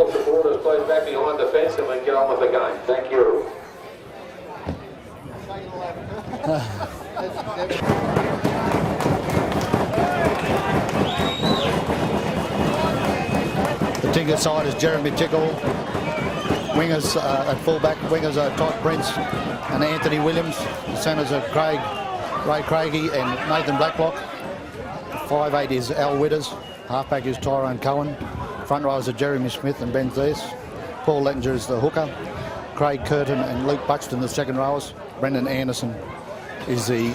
all supporters please back behind the fence and we can get on with the game. Thank you. The Tingha side is Jeremy Tickle. Wingers at fullback, wingers are Todd Prince and Anthony Williams. The centres are Ray Craigie and Nathan Blacklock. 5'8" is Al Witters. Halfback is Tyrone Cohen. Front rowers are Jeremy Smith and Ben Thies. Paul Lettinger is the hooker. Craig Curtin and Luke Buxton the second rowers. Brendan Anderson is the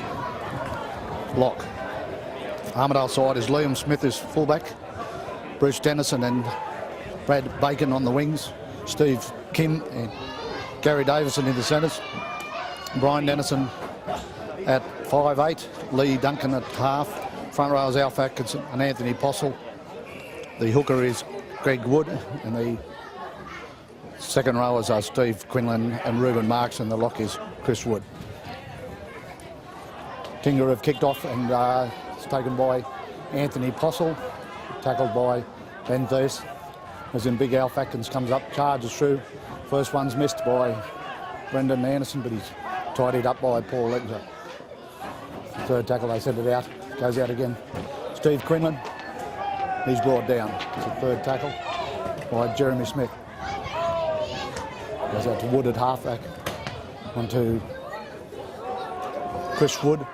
lock. Armidale side is Liam Smith is fullback. Bruce Dennison and Brad Bacon on the wings. Steve Kim and Gary Davison in the centres. Brian Dennison at 5'8". Lee Duncan at half. Front rowers Alf Atkinson and Anthony Postle. The hooker is Greg Wood and the second rowers are Steve Quinlan and Ruben Marks and the lock is Chris Wood. Tingha have kicked off and it's taken by Anthony Postle, tackled by Ben Thies. As in big Alf Atkins comes up, charges through. First one's missed by Brendan Anderson, but he's tidied up by Paul Lettinger. Third tackle, they send it out, goes out again. Steve Quinlan, he's brought down. It's a third tackle by Jeremy Smith. Goes out to Wood at halfback. On to Chris Wood.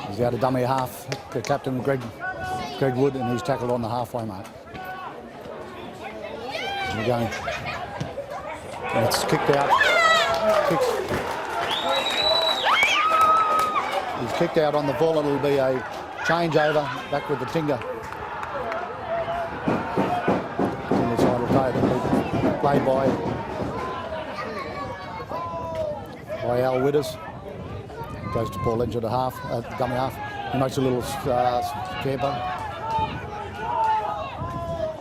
He's out a dummy half. The captain, Greg Wood, and he's tackled on the halfway mark. And again, and it's kicked out. He's kicked out on the ball, and it'll be a changeover back with the Tingha. Tingha side will play it. Played by Al Witters. Goes to Paul Lettinger to half, dummy half. He makes a little camper.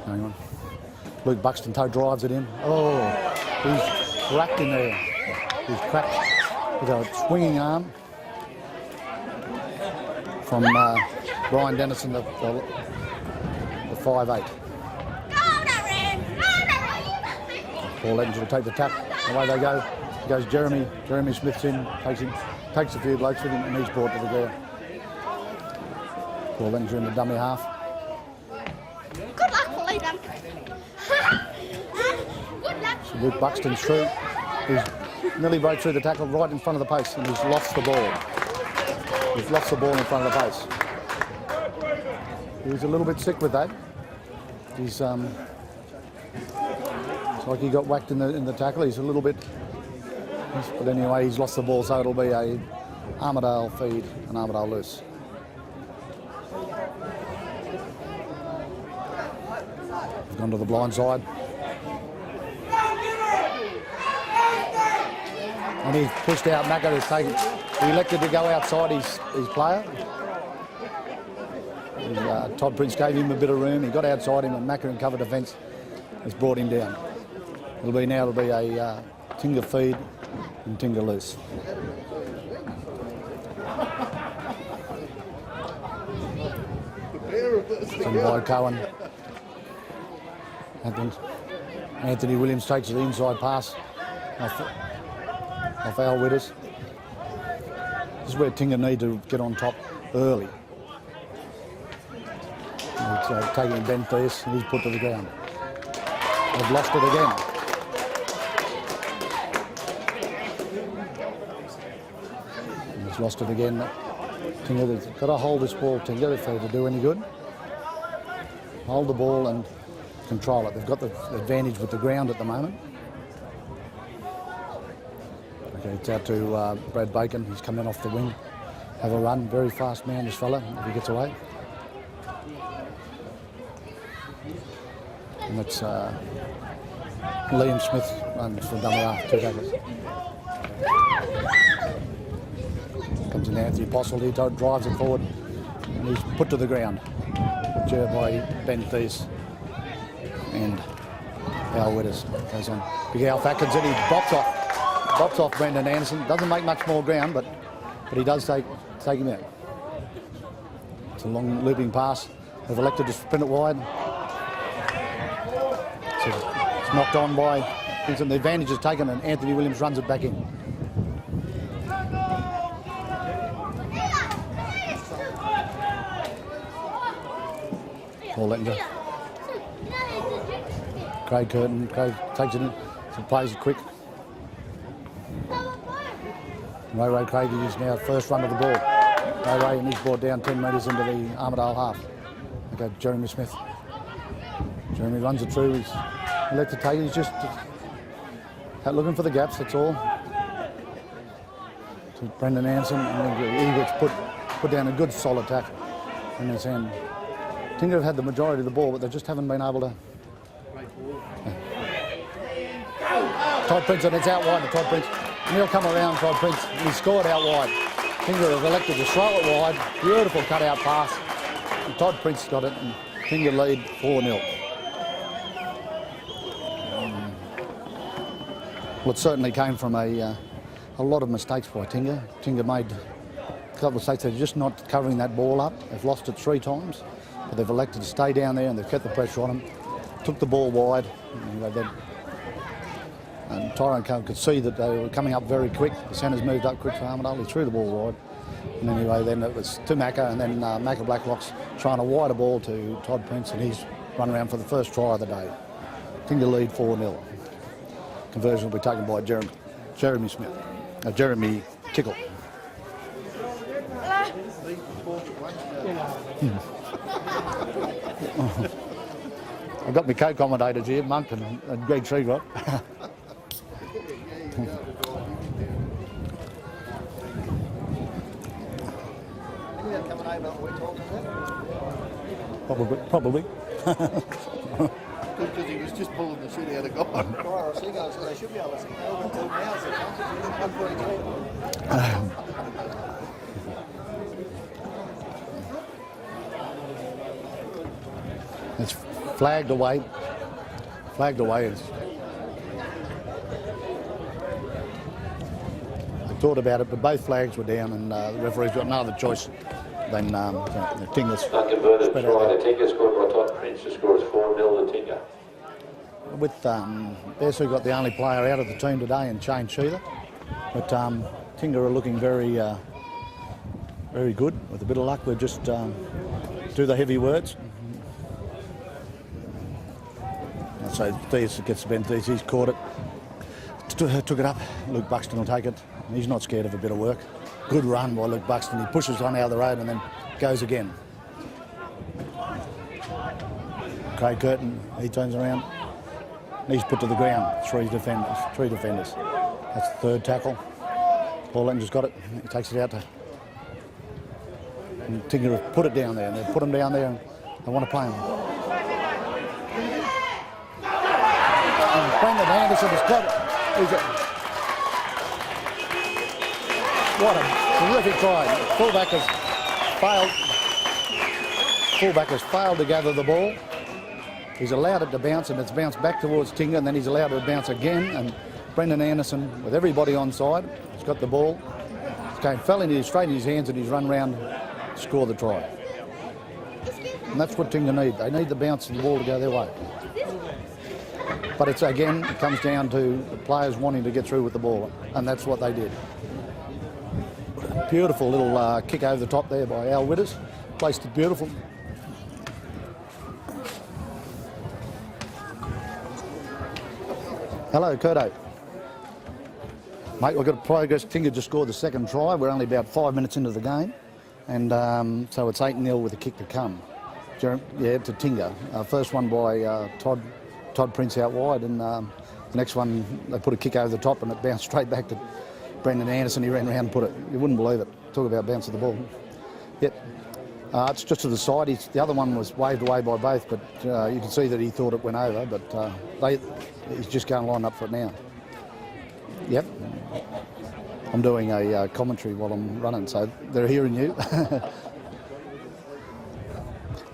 Hang on. Luke Buxton toe drives it in. Oh, he's cracked in there. He's cracked with a swinging arm from Brian Dennison, the 5'8". Paul Lettinger will take the tap. Away they go. Goes Jeremy Smith's in, takes a few blokes with him, and he's brought to the ground. Paul Lettinger in the dummy half. Good luck, Lee Duncan. Good luck. So Luke Buxton's through. He's nearly broke through the tackle right in front of the post, and he's lost the ball. He's lost the ball in front of the post. He was a little bit sick with that. He's it's like he got whacked in the tackle. He's a little bit, but anyway, he's lost the ball, so it'll be a Armidale feed and Armidale loose. He's gone to the blind side. And he's pushed out. Macca has taken. He elected to go outside his player. Todd Prince gave him a bit of room. He got outside him, and Macca in cover defence has brought him down. It'll be a Tingha feed and Tingha loose. From by Cohen. Anthony Williams takes the inside pass off Al Witters. This is where Tingha need to get on top early. It's taking Ben Thies, and he's put to the ground. They've lost it again. And he's lost it again. Tingha, they've got to hold this ball, Tingha, if they're to do any good. Hold the ball and control it. They've got the advantage with the ground at the moment. Okay, it's out to Brad Bacon. He's come in off the wing. Have a run. Very fast man, this fella, if he gets away. And that's Liam Smith runs for dummy half, 2 tackles. Comes in Anthony Postle, he drives it forward, and he's put to the ground. Jerked by Ben Thies and Al Witters. Goes on. Big Alf Atkins, and he bops off Brendan Anderson. Doesn't make much more ground, but he does take him out. It's a long looping pass. They've elected to spin it wide. So it's knocked on by Vincent. The advantage is taken and Anthony Williams runs it back in. Ball letting go. Craig Curtin, Craig takes it in, so plays it quick. Ray Craig is now first run of the ball. Ray and he's brought down 10 metres into the Armidale half. Okay, Jeremy Smith. Jeremy runs it through. He's let to take it. He's just looking for the gaps. That's all. To Brendan Anderson, and then he gets put down a good solid tackle in his hand. Tingha have had the majority of the ball, but they just haven't been able to. Todd Prince, and it's out wide to Todd Prince. And he'll come around, Todd Prince. He scored out wide. Tingha have elected to throw it wide. Beautiful cut-out pass. And Todd Prince got it, and Tingha lead 4-0. Well, it certainly came from a lot of mistakes by Tingha. Tingha made a couple of mistakes. They're just not covering that ball up. They've lost it 3 times, but they've elected to stay down there and they've kept the pressure on them. Took the ball wide. And Tyrone could see that they were coming up very quick. The centres moved up quick for Armidale. He threw the ball wide. And anyway, then it was to Macca, and then Macca Blacklock's trying a wider ball to Todd Prince, and he's run around for the first try of the day. Tingha lead 4-0. Conversion will be taken by Jeremy Smith. Jeremy Tickle. I've got my co-commentators here, Monk and Greg Tregrott. Probably. Because he was just pulling the shit out of God. They should be able to see It's flagged away. I thought about it, but both flags were down, and the referee's got no other choice than Tingha's. Unconverted try to Tingha, scored by Todd Prince. The score is 4-0 to Tingha. With Bearsu got the only player out of the team today, and Shane Sheether. But Tingha are looking very, very good. With a bit of luck, we'll just do the heavy words. So Thies gets Ben Thies, he's caught it, took it up. Luke Buxton will take it. He's not scared of a bit of work. Good run by Luke Buxton. He pushes one out of the road and then goes again. Craig Curtin, he turns around. He's put to the ground. Three defenders. That's the third tackle. Paul Letton's got it. He takes it out to. And Tingha have put it down there. They've put him down there and they want to play him. And Brendan Anderson has got it. What a terrific try. Fullback has failed to gather the ball. He's allowed it to bounce, and it's bounced back towards Tingha, and then he's allowed it to bounce again. And Brendan Anderson, with everybody on side, has got the ball. It fell straight in his hands, and he's run round to score the try. And that's what Tingha need. They need the bounce of the ball to go their way. But it's again, it comes down to the players wanting to get through with the ball, and that's what they did. Beautiful little kick over the top there by Al Witters. Placed it beautiful. Hello, Curto. Mate, we've got progress. Tingha just scored the second try. We're only about 5 minutes into the game. And so it's 8-0 with a kick to come. To Tingha. First one by Todd Prince out wide, and the next one they put a kick over the top and it bounced straight back to Brendan Anderson. He ran around and put it. You wouldn't believe it. Talk about bouncing the ball. Yep. It's just to the side. The other one was waved away by both, but you can see that he thought it went over, but he's just going to line up for it now. Yep. I'm doing a commentary while I'm running, so they're hearing you.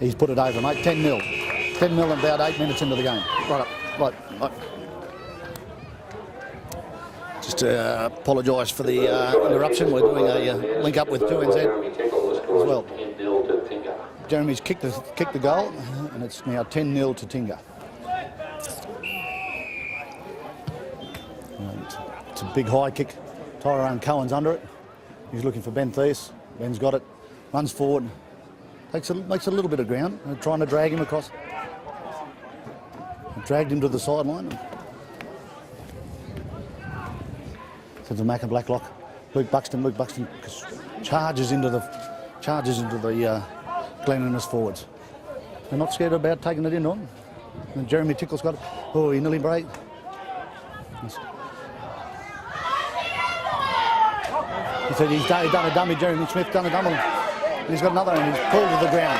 He's put it over, mate. 10-0. 10-0 and about 8 minutes into the game. Right up. Right. Just apologise for the interruption. We're doing a link up with 2NZ as well. Jeremy's kicked the goal, and it's now 10-0 to Tingha. a big high kick. Tyrone Cohen's under it. He's looking for Ben Thies. Ben's got it. Runs forward. Makes a little bit of ground. They're trying to drag him across. Dragged him to the sideline. To the Macca Blacklock. Luke Buxton charges into the Glen Innes forwards. They're not scared about taking it in on. And Jeremy Tickle's got it. Oh, he nearly break. He said he's done a dummy. Jeremy Smith done a dummy. He's got another and he's pulled to the ground.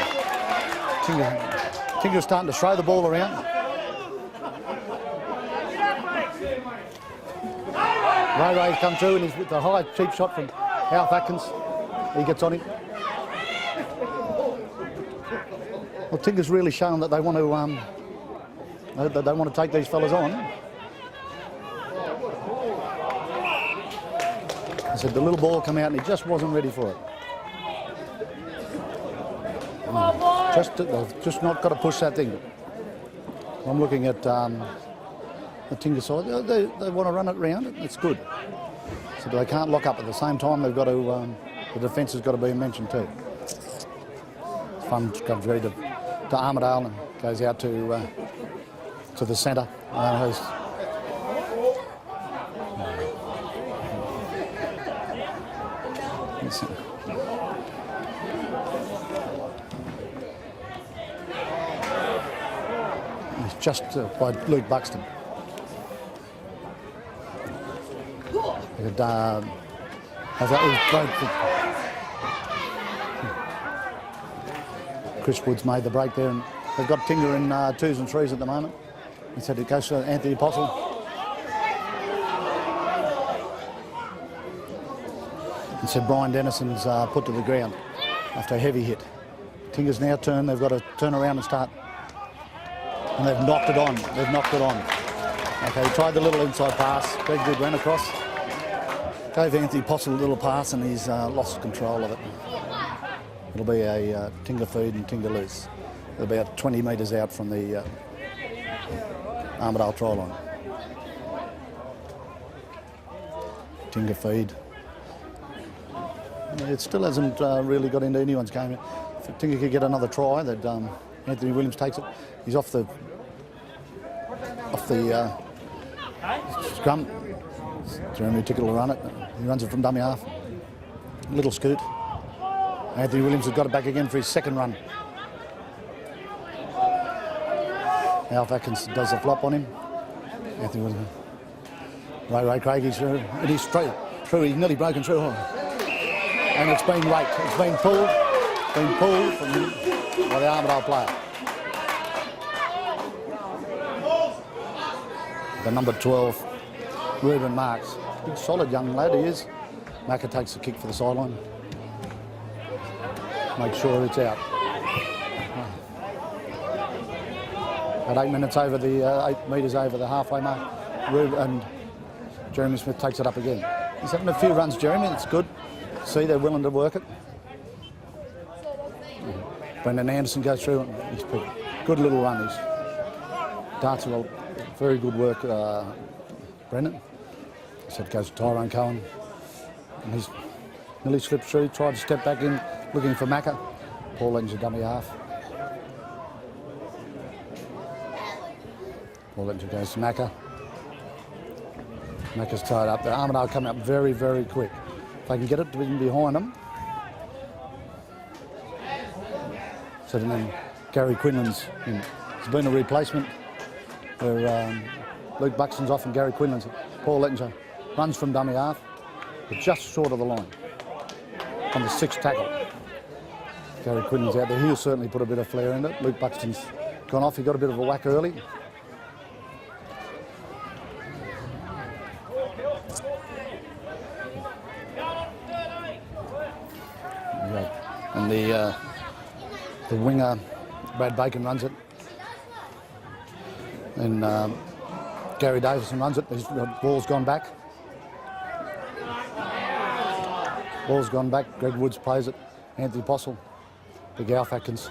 Tingha's starting to throw the ball around. Ray's come through and he's with the high cheap shot from Alf Atkins. He gets on him. Well, Tingha's really shown that they want to take these fellas on. I said the little ball come out and he just wasn't ready for it. They've just not got to push that thing. I'm looking at the Tingha side. They want to run it round. It's good. So they can't lock up at the same time. They've got to. The defence has got to be mentioned too. Fun comes ready to Armidale and goes out to the centre. He's just by Luke Buxton. Chris Woods made the break there, and they've got Tingha in 2s and 3s at the moment. He said it goes to Anthony Apostle. He said Brian Dennison's put to the ground after a heavy hit. Tingha's now turned. They've got to turn around and start. And they've knocked it on. They've knocked it on. Okay, tried the little inside pass. Very good, ran across. Gave Anthony Apostle a little pass and he's lost control of it. It'll be a Tingha feed and Tingha loose. They're about 20 metres out from the Armidale try line. Tingha feed. It still hasn't really got into anyone's game. If Tingha could get another try, that Anthony Williams takes it. He's off the scrum. Jeremy Tickle will run it. He runs it from dummy half. Little scoot. Anthony Williams has got it back again for his second run. Alf Atkins does the flop on him. Anthony Williams. Ray Craigie's through. It is straight through. He's nearly broken through. And it's been raked. It's been pulled. By the Armidale player. The number 12, Reuben Marks. Big solid young lad he is. Macca takes the kick for the sideline. Make sure it's out. At 8 minutes over the 8 metres over the halfway mark, and Jeremy Smith takes it up again. He's having a few runs, Jeremy. It's good. See, they're willing to work it. Brendan Anderson goes through and he's put good little run. He's darts well. Very good work, Brendan. So it goes to Tyrone Cohen. And he's nearly slipped through, tried to step back in, looking for Macca. Paul Legends a dummy half. Paul Legends goes to Macca. Macca's tied up. The Armidale coming up very, very quick. If they can get it to be behind them. So then Gary Quinlan's in. There's been a replacement where Luke Buxton's off and Gary Quinlan's. Paul Lettinger runs from dummy half, but just short of the line on the 6th tackle. Gary Quinlan's out there. He'll certainly put a bit of flair in it. Luke Buxton's gone off. He got a bit of a whack early. And the winger, Brad Bacon, runs it. And Gary Davison runs it. His ball's gone back. Ball's gone back. Greg Woods plays it. Anthony Apostle. Big Alf Atkins.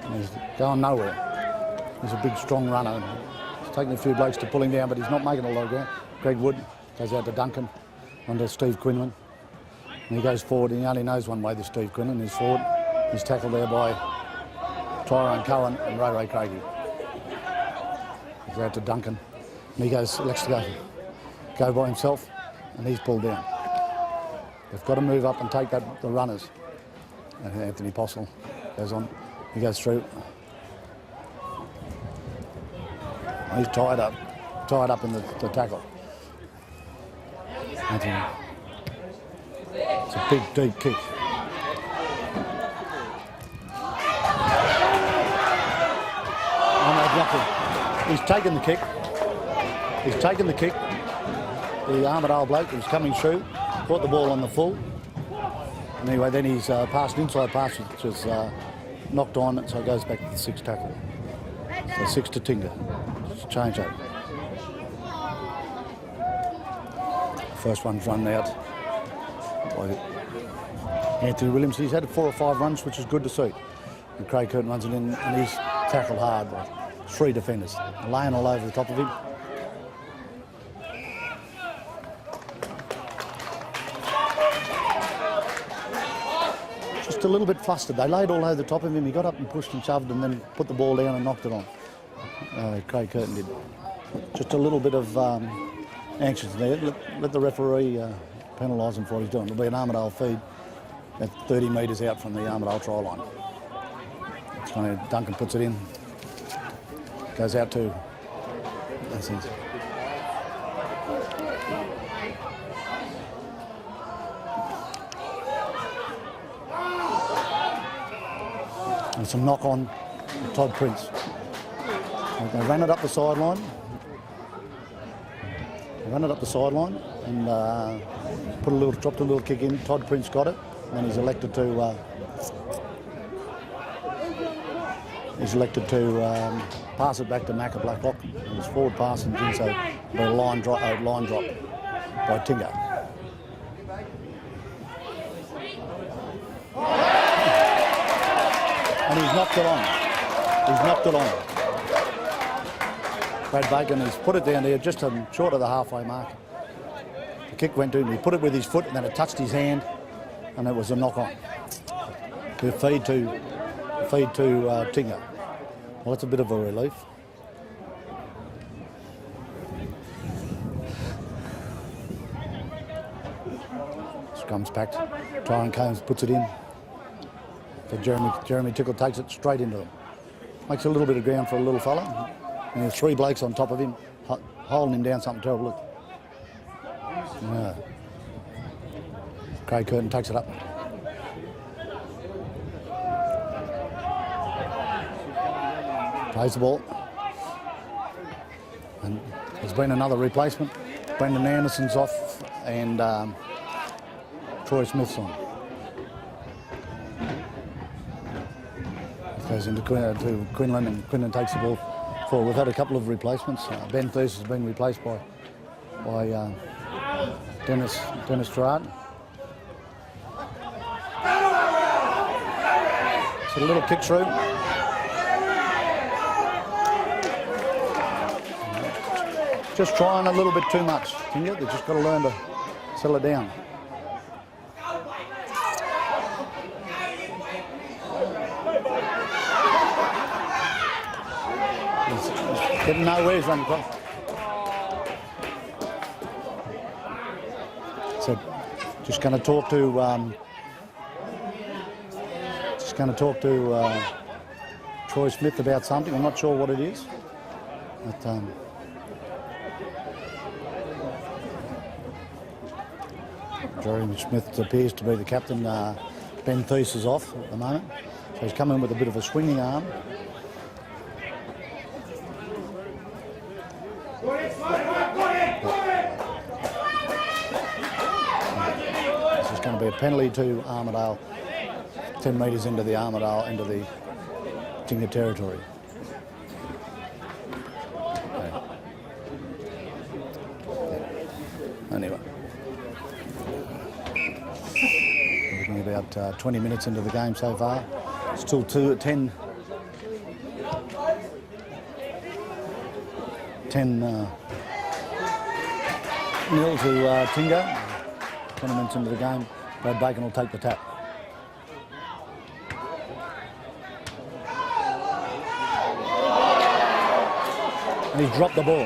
And he's going nowhere. He's a big, strong runner. He's taking a few blokes to pull him down, but he's not making a lot of ground. Greg Wood goes out to Duncan, onto Steve Quinlan. And he goes forward, and he only knows one way, this Steve Quinlan. He's forward. He's tackled there by Tyrone Cohen and Ray Craigie. He's out to Duncan. And he elects to go by himself, and he's pulled down. They've got to move up and take the runners. And Anthony Postle goes on. He goes through. He's tied up in the tackle. Anthony. It's a big, deep kick. He's taken the kick. He's taken the kick. The Armidale bloke who's coming through, caught the ball on the full. Anyway, then he's passed an inside pass, which was knocked on, so it goes back to the 6 tackle. So 6 to Tingha. Just change that. First one's run out by Anthony Williams. He's had 4 or 5 runs, which is good to see. And Craig Curtin runs it in, and he's tackled hard by 3 defenders, laying all over the top of him. Just a little bit flustered. They laid all over the top of him. He got up and pushed and shoved and then put the ball down and knocked it on. Craig Curtin did. Just a little bit of anxious there. Let the referee penalise him for what he's doing. It'll be an Armidale feed at 30 metres out from the Armidale try line. Duncan puts it in. Goes out to... There's some knock on Todd Prince. They ran it up the sideline. And dropped a little kick in. Todd Prince got it, and he's elected to pass it back to Macca Blacklock. It was forward pass and did so by a line drop by Tingha. And he's knocked it on. Brad Bacon has put it down there just short of the halfway mark. The kick went to him. He put it with his foot and then it touched his hand, and it was a knock on. The feed to Tingha. Well, that's a bit of a relief. Scrum's packed. Tyrone Combs puts it in. So Jeremy Tickle takes it straight into them. Makes a little bit of ground for a little fella. And there's 3 blokes on top of him, holding him down. Something terrible. Look. Yeah. Craig Curtin takes it up. Plays the ball. And there's been another replacement. Brendan Anderson's off and Troy Smith's on. It goes into Quinlan, and Quinlan takes the ball forward. We've had a couple of replacements. Ben Thurst has been replaced by Dennis Gerard. So a little kick through. Just trying a little bit too much. They've just got to learn to settle it down. He's getting nowhere, he's running across. So just going to talk to Troy Smith about something. I'm not sure what it is. But, Jeremy Smith appears to be the captain. Ben Thies is off at the moment. So he's come in with a bit of a swinging arm. This is going to be a penalty to Armidale. 10 metres into the Tingha territory. Anyway. Looking about 20 minutes into the game so far. Still 10 10 nil to Tingha. 20 minutes into the game, Brad Bacon will take the tap. And he's dropped the ball.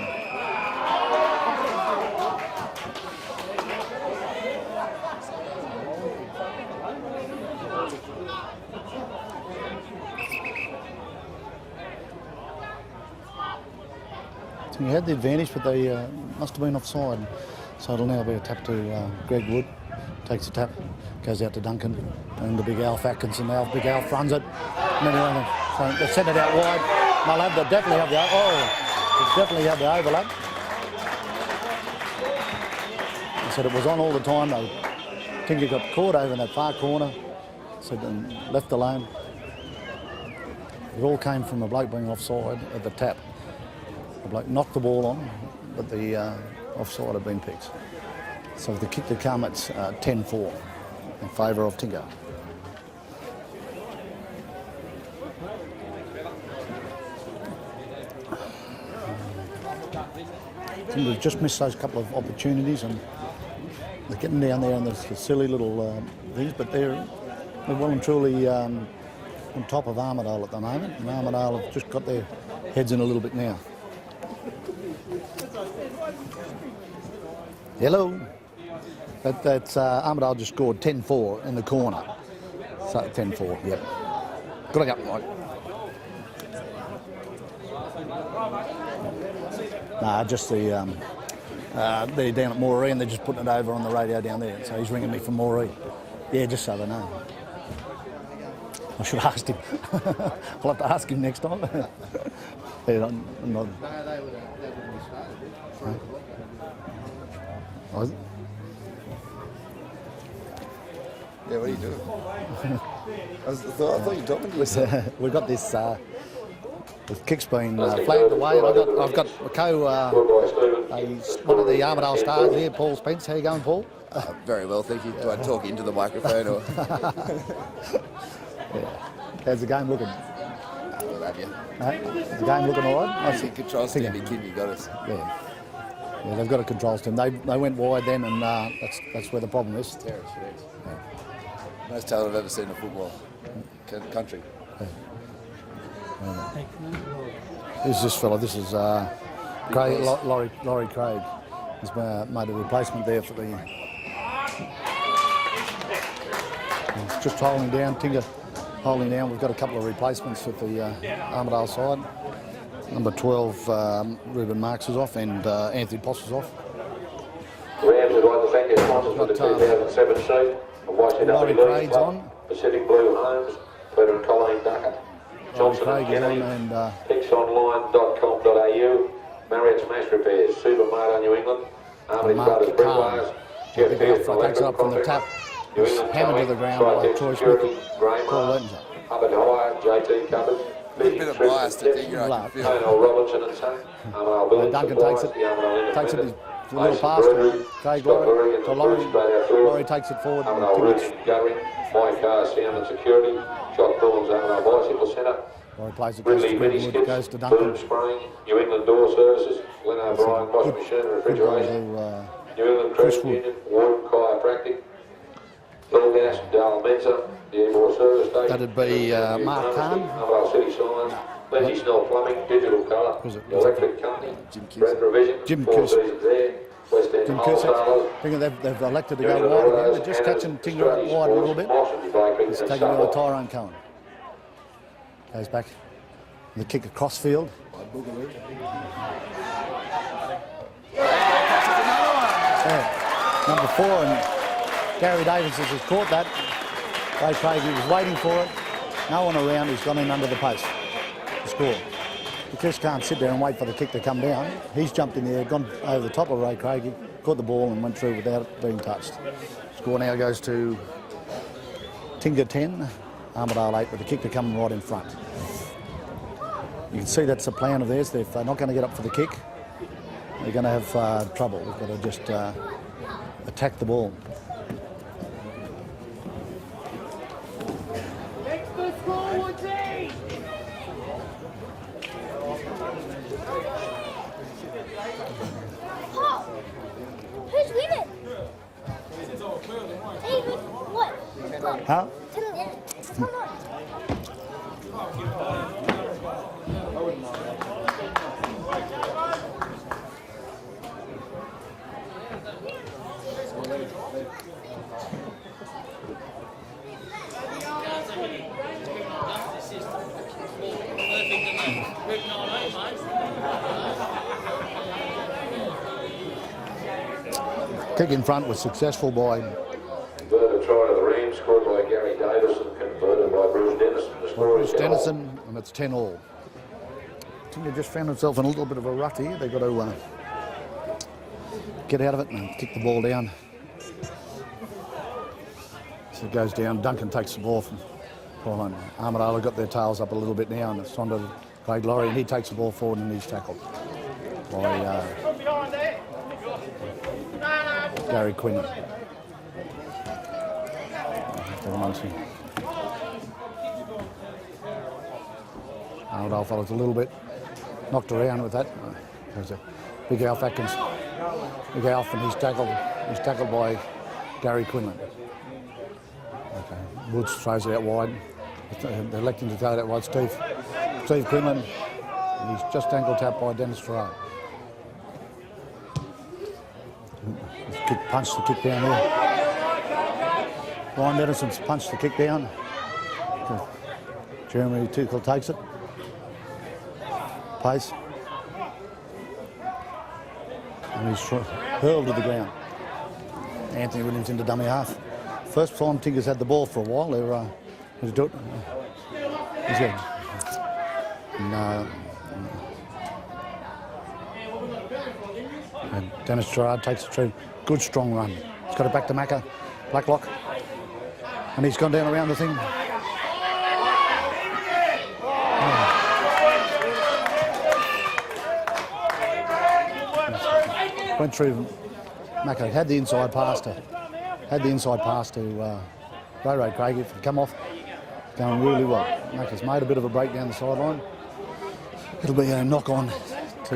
So he had the advantage, but they must have been offside. So it'll now be a tap to Greg Wood. Takes the tap, goes out to Duncan, and the big Alf Atkinson now. Big Alf runs it. And anyway, so they send it out wide. They'll definitely have the overlap. I said it was on all the time. Tingha got caught over in that far corner. So then left alone. It all came from the bloke being offside at the tap. The bloke knocked the ball on, but the offside had been picked. So with the kick to come, it's 10-4 in favour of Tingha. We've just missed those couple of opportunities, and they're getting down there and there's the silly little things, but they're well and truly on top of Armidale at the moment, and Armidale have just got their heads in a little bit now. Hello. That's Armidale just scored 10-4 in the corner. So 10-4, yep. Good luck, Mike. Nah, just the they're down at Moree and they're just putting it over on the radio down there. So he's ringing me from Moree. Yeah, just so they know. I should have asked him. I'll have to ask him next time. Yeah, I'm not. Was it? Yeah, what are you doing? I thought you told me to listen. We've got this with kicks being flagged away, and I've got a one of the Armidale stars here, Paul Spence. How you going, Paul? Very well, thank you. Do I talk into the microphone or? Yeah. How's the game looking? We'll have you. Is the game looking all right? I think control team in Kid, you got us. Yeah. Yeah, they've got a controls team. They went wide then, and that's where the problem is. Terrace, yes. Yeah. Most talent I've ever seen in football country. Yeah. Who's this fella? This is Craig, Laurie Craig. He's made a replacement there for the. He's just holding down. Tingha holding down. We've got a couple of replacements with the Armidale side. Number 12, Ruben Marks is off, and Anthony Poss is off. Rams would like to thank their sponsors for the 2007 season of Laurie Craig's on. Pacific Blue Homes, Peter and Colleen Duckett. Johnson Craig and Kenny, and pixonline.com.au, Marriott's Smash Repairs, Supermart New England, Armidale Brothers Bricklays, Jeff Field from takes it up from the tap. It's hammered to the ground by Troy Smith. Paul Lenton. Hubbard Hire, JT Cupboard. A bit of bias to think, I can feel. Colonel Robinson and Son, Duncan takes it his little pass to Craig Laurie, to Laurie. Laurie takes it forward. My Car Sound and Security, Jock Thorns, Bicycle Centre. Laurie plays it, goes to Greenwood, goes to Duncan. Boom Spraying, New England Door Services, Glen O'Brien Washing Machine and Refrigeration, New England Credit Union, Ward Chiropractic, Little Gas, Dale Mensa, the Ybor Service Station. That'd be Mark Kahn. Armidale City Signs, Lindsay Snell Plumbing, Digital Colour, Electric Company, Brad Revision, Jim 4 seasons there, West End Jim Cusick. Wholesalers. I think they've elected to go wide again. They're just catching Tingha wide a little bit. It's taking over Tyrone Cohen. Goes back. The kick across field. Yeah. Number 4, and Gary Davis has just caught that. Ray Craig, he was waiting for it. No one around, he's gone in under the post to score. You just can't sit there and wait for the kick to come down. He's jumped in there, gone over the top of Ray Craig, he caught the ball and went through without it being touched. Score now goes to Tingha 10, Armidale 8, with the kick to come right in front. You can see that's the plan of theirs. If they're not going to get up for the kick, they're going to have trouble. We've got to just attack the ball. Oh, who's winning? Even what? Huh? 10 minutes. Come on. Kick in front was successful by Converted try to the Rams, scored by Gary Davis and converted by Bruce Dennison. The score is Bruce Dennison, and it's 10-all. Tingha just found himself in a little bit of a rut here. They've got to get out of it and kick the ball down. So it goes down. Duncan takes the ball from behind. Armidale got their tails up a little bit now, and it's on to Craig Laurie, and he takes the ball forward and he's tackled by Gary Quinlan. Armidale fellow's a little bit knocked around with that. There's a big Alf Atkins. Big Alf, and he's tackled by Gary Quinlan. Okay. Woods throws it out wide. They're electing to throw it out wide. Steve Quinlan. And he's just ankle tapped by Dennis Farrar. Punched the kick down there. Ryan Dennison's punched the kick down. Jeremy Tickle takes it. Pace. And he's hurled to the ground. Anthony Williams into dummy half. First time Tingha's had the ball for a while. They're he's do it. He's good. And Dennis Gerard takes it through. Good strong run. He's got it back to Macca. Blacklock. And he's gone down around the thing. Went through Macca. Had the inside pass to Ray Craig. If it come off, going really well. Macca's made a bit of a break down the sideline. It'll be a knock on to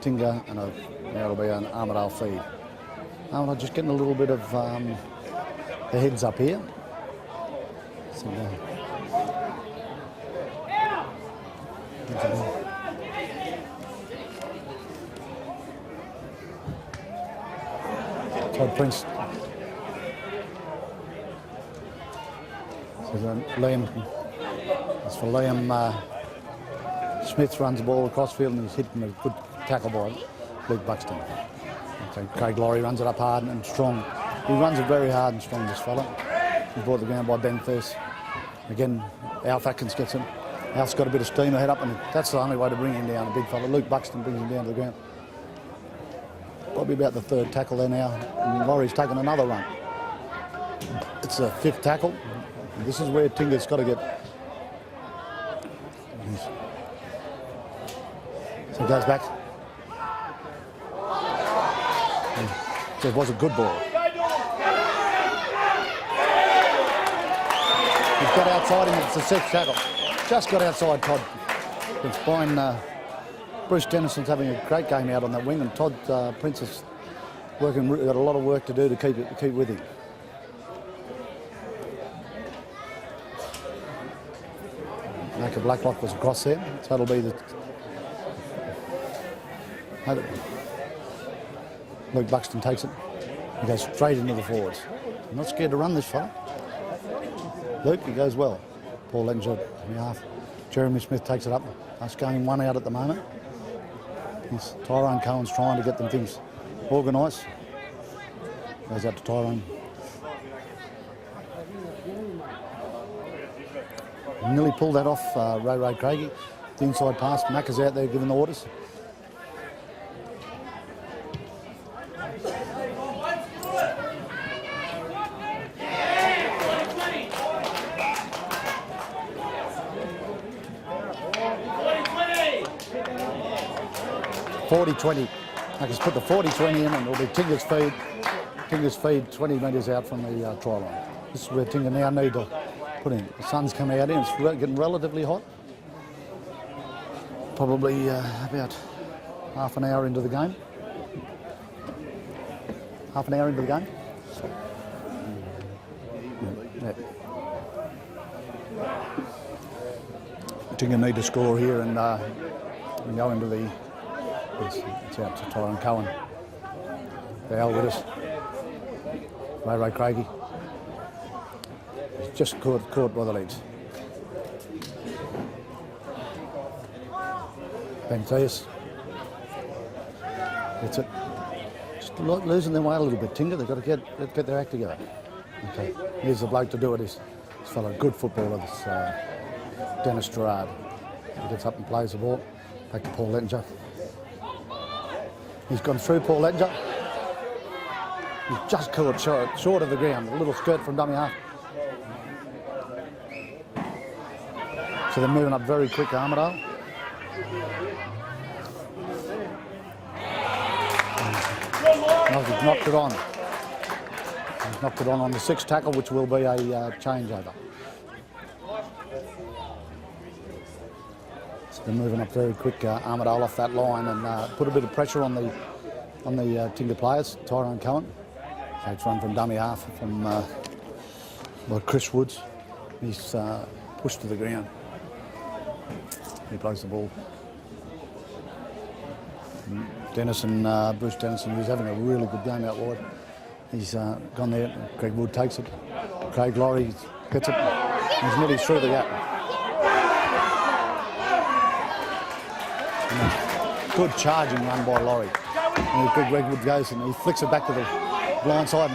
Tingha, and it'll be an Armidale feed. Armidale just getting a little bit of the heads up here. So, Todd Prince. So Liam, as for Liam Smith runs the ball across field and he's hitting a good tackle by Luke Buxton. So Craig Laurie runs it up hard and strong. He runs it very hard and strong, this fella. He's brought the ground by Ben First. Again, Alf Atkins gets him. Alf's got a bit of steam ahead up, and that's the only way to bring him down, a big fella. Luke Buxton brings him down to the ground. Probably about the third tackle there now, and Laurie's taken another run. It's a fifth tackle. This is where Tingha's got to get. So he goes back. So it was a good ball. He's got outside him, it's the sixth tackle. Just got outside Todd. It's fine. Bruce Dennison's having a great game out on that wing, and Todd Prince has got a lot of work to do to keep with him. Macca Blacklock was across there, so that'll be the. Luke Buxton takes it. He goes straight into the forwards. I'm not scared to run this fella. Luke, he goes well. Paul Lettinger in the half. Jeremy Smith takes it up. That's going one out at the moment. Tyrone Cohen's trying to get them things organised. Goes out to Tyrone. Nearly pulled that off, Ray Craigie. The inside pass, Macca's out there giving the orders. .40-20. Macca's put the 40-20 in, and it'll be Tingha's feed. Tingha's feed 20 metres out from the try line. This is where Tingha now need to put in. The sun's coming out in, it's getting relatively hot. Probably about half an hour into the game. Half an hour into the game. Yeah. Tingha need to score here and go into the... It's out to Tyrone Cohen. They're with us. Ray Craigie. He's just caught by the legs. Ben Theus. That's it. Just losing their way a little bit, Tingha. They've got to get their act together. Okay, here's the bloke to do it. This fellow, good footballer, this Dennis Gerard. He gets up and plays the ball. Back to Paul Lettinger. He's gone through Paul Lettinger. He's just caught short of the ground. A little skirt from dummy half. So they're moving up very quick, Armidale. He's knocked it on. He's knocked it on the sixth tackle, which will be a changeover. So they're moving up very quick, Armidale off that line, and put a bit of pressure on the Tingha players. Tyrone Cohen takes one from dummy half from Chris Woods. He's pushed to the ground. He plays the ball. Bruce Dennison, who's having a really good game out wide. He's gone there. Greg Wood takes it. Craig Laurie gets it. He's nearly through the gap. Good charging run by Laurie. And Greg Wood goes and he flicks it back to the blind side.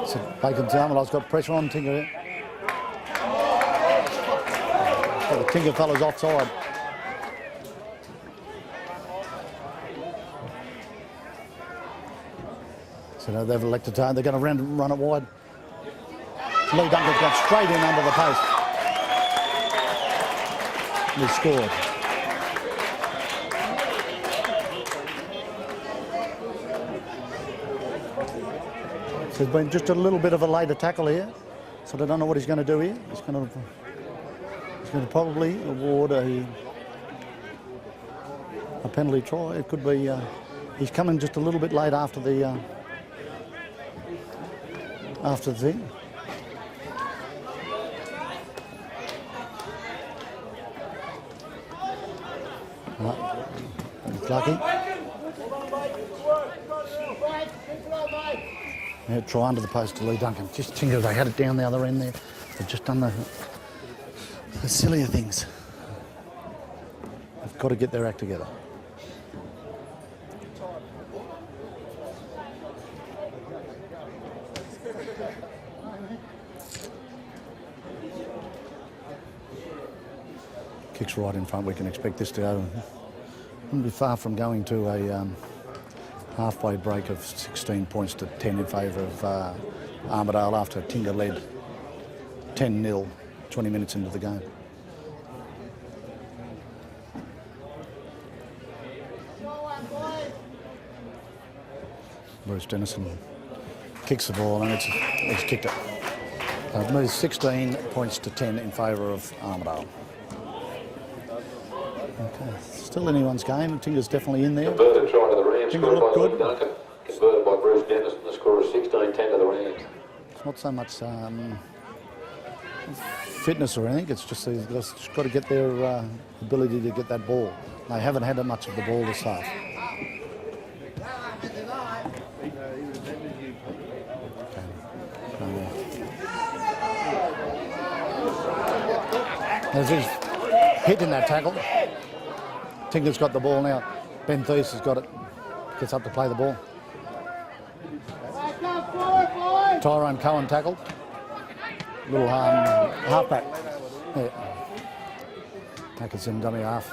So Bacon's Armidale's got pressure on Tingha here. So the Tingha fella's offside. So now they've elected to, they're going to run it wide. Lee Duncan's got straight in under the post. And he scored. So there's been just a little bit of a later tackle here. So they don't know what he's going to do here. He's going to probably award a penalty try. It could be, he's coming just a little bit late after the thing. He's lucky. Yeah, try under the post to Lee Duncan. Just Tingha, they had it down the other end there. They've just done the sillier things. They've got to get their act together. Kicks right in front. We can expect this to go. Wouldn't be far from going to a halfway break of 16 points to 10 in favour of Armidale after Tingha led 10-0 20 minutes into the game. Bruce Dennison kicks the ball and it's kicked it. So it moves 16 points to 10 in favour of Armidale. Okay, still anyone's game. Tingha's definitely in there. Converted try to the Rams, Tingha scored looked by good. Lee Duncan. Converted by Bruce Dennison. The score is 16-10 to the Rams. It's not so much fitness or anything. It's just they've just got to get their ability to get that ball. They haven't had much of the ball this half. As he's hitting that tackle, Tingha's got the ball now. Ben Theus has got it. Gets up to play the ball. Tyrone Cohen tackled. Little halfback. Yeah. Atkinson dummy half.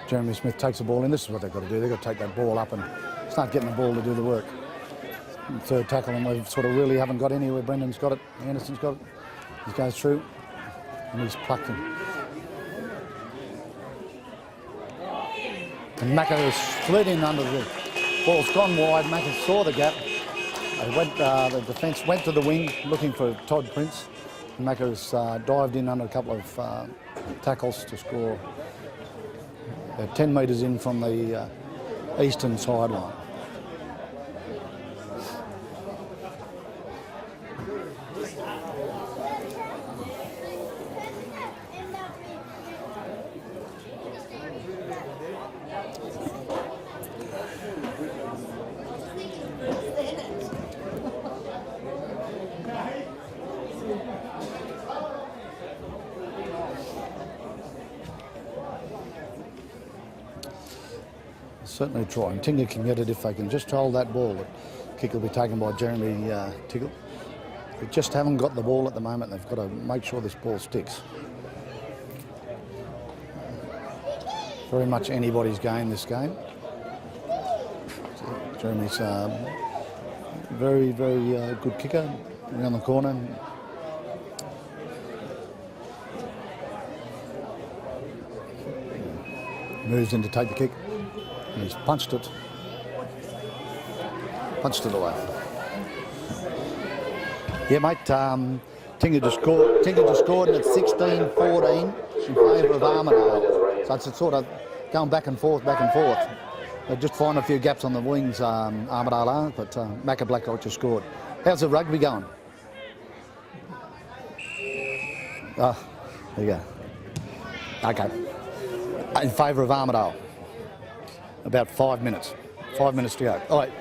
Jeremy Smith takes the ball in. This is what they've got to do. They've got to take that ball up and start getting the ball to do the work. Third tackle, and we sort of really haven't got anywhere. Brendan's got it. Anderson's got it. He goes through and he's plucked him. And Macca has slid in under the ball's gone wide. Macca saw the gap The defence went to the wing looking for Todd Prince. Macca's dived in under a couple of tackles to score 10 metres in from the eastern sideline. Certainly try, and Tingha can get it if they can just hold that ball. The kick will be taken by Jeremy Tiggle. They just haven't got the ball at the moment. They've got to make sure this ball sticks. Very much anybody's game, this game. Jeremy's very, very good kicker around the corner. Moves in to take the kick. And he's punched it away. Yeah, mate, Tingha just scored and it's 16-14 in favour of Armidale. So it's sort of going back and forth. They just find a few gaps on the wings, Armidale are, but Macca Blacklock just scored. How's the rugby going? Oh, there you go. Okay. In favour of Armidale. About 5 minutes. 5 minutes to go. All right.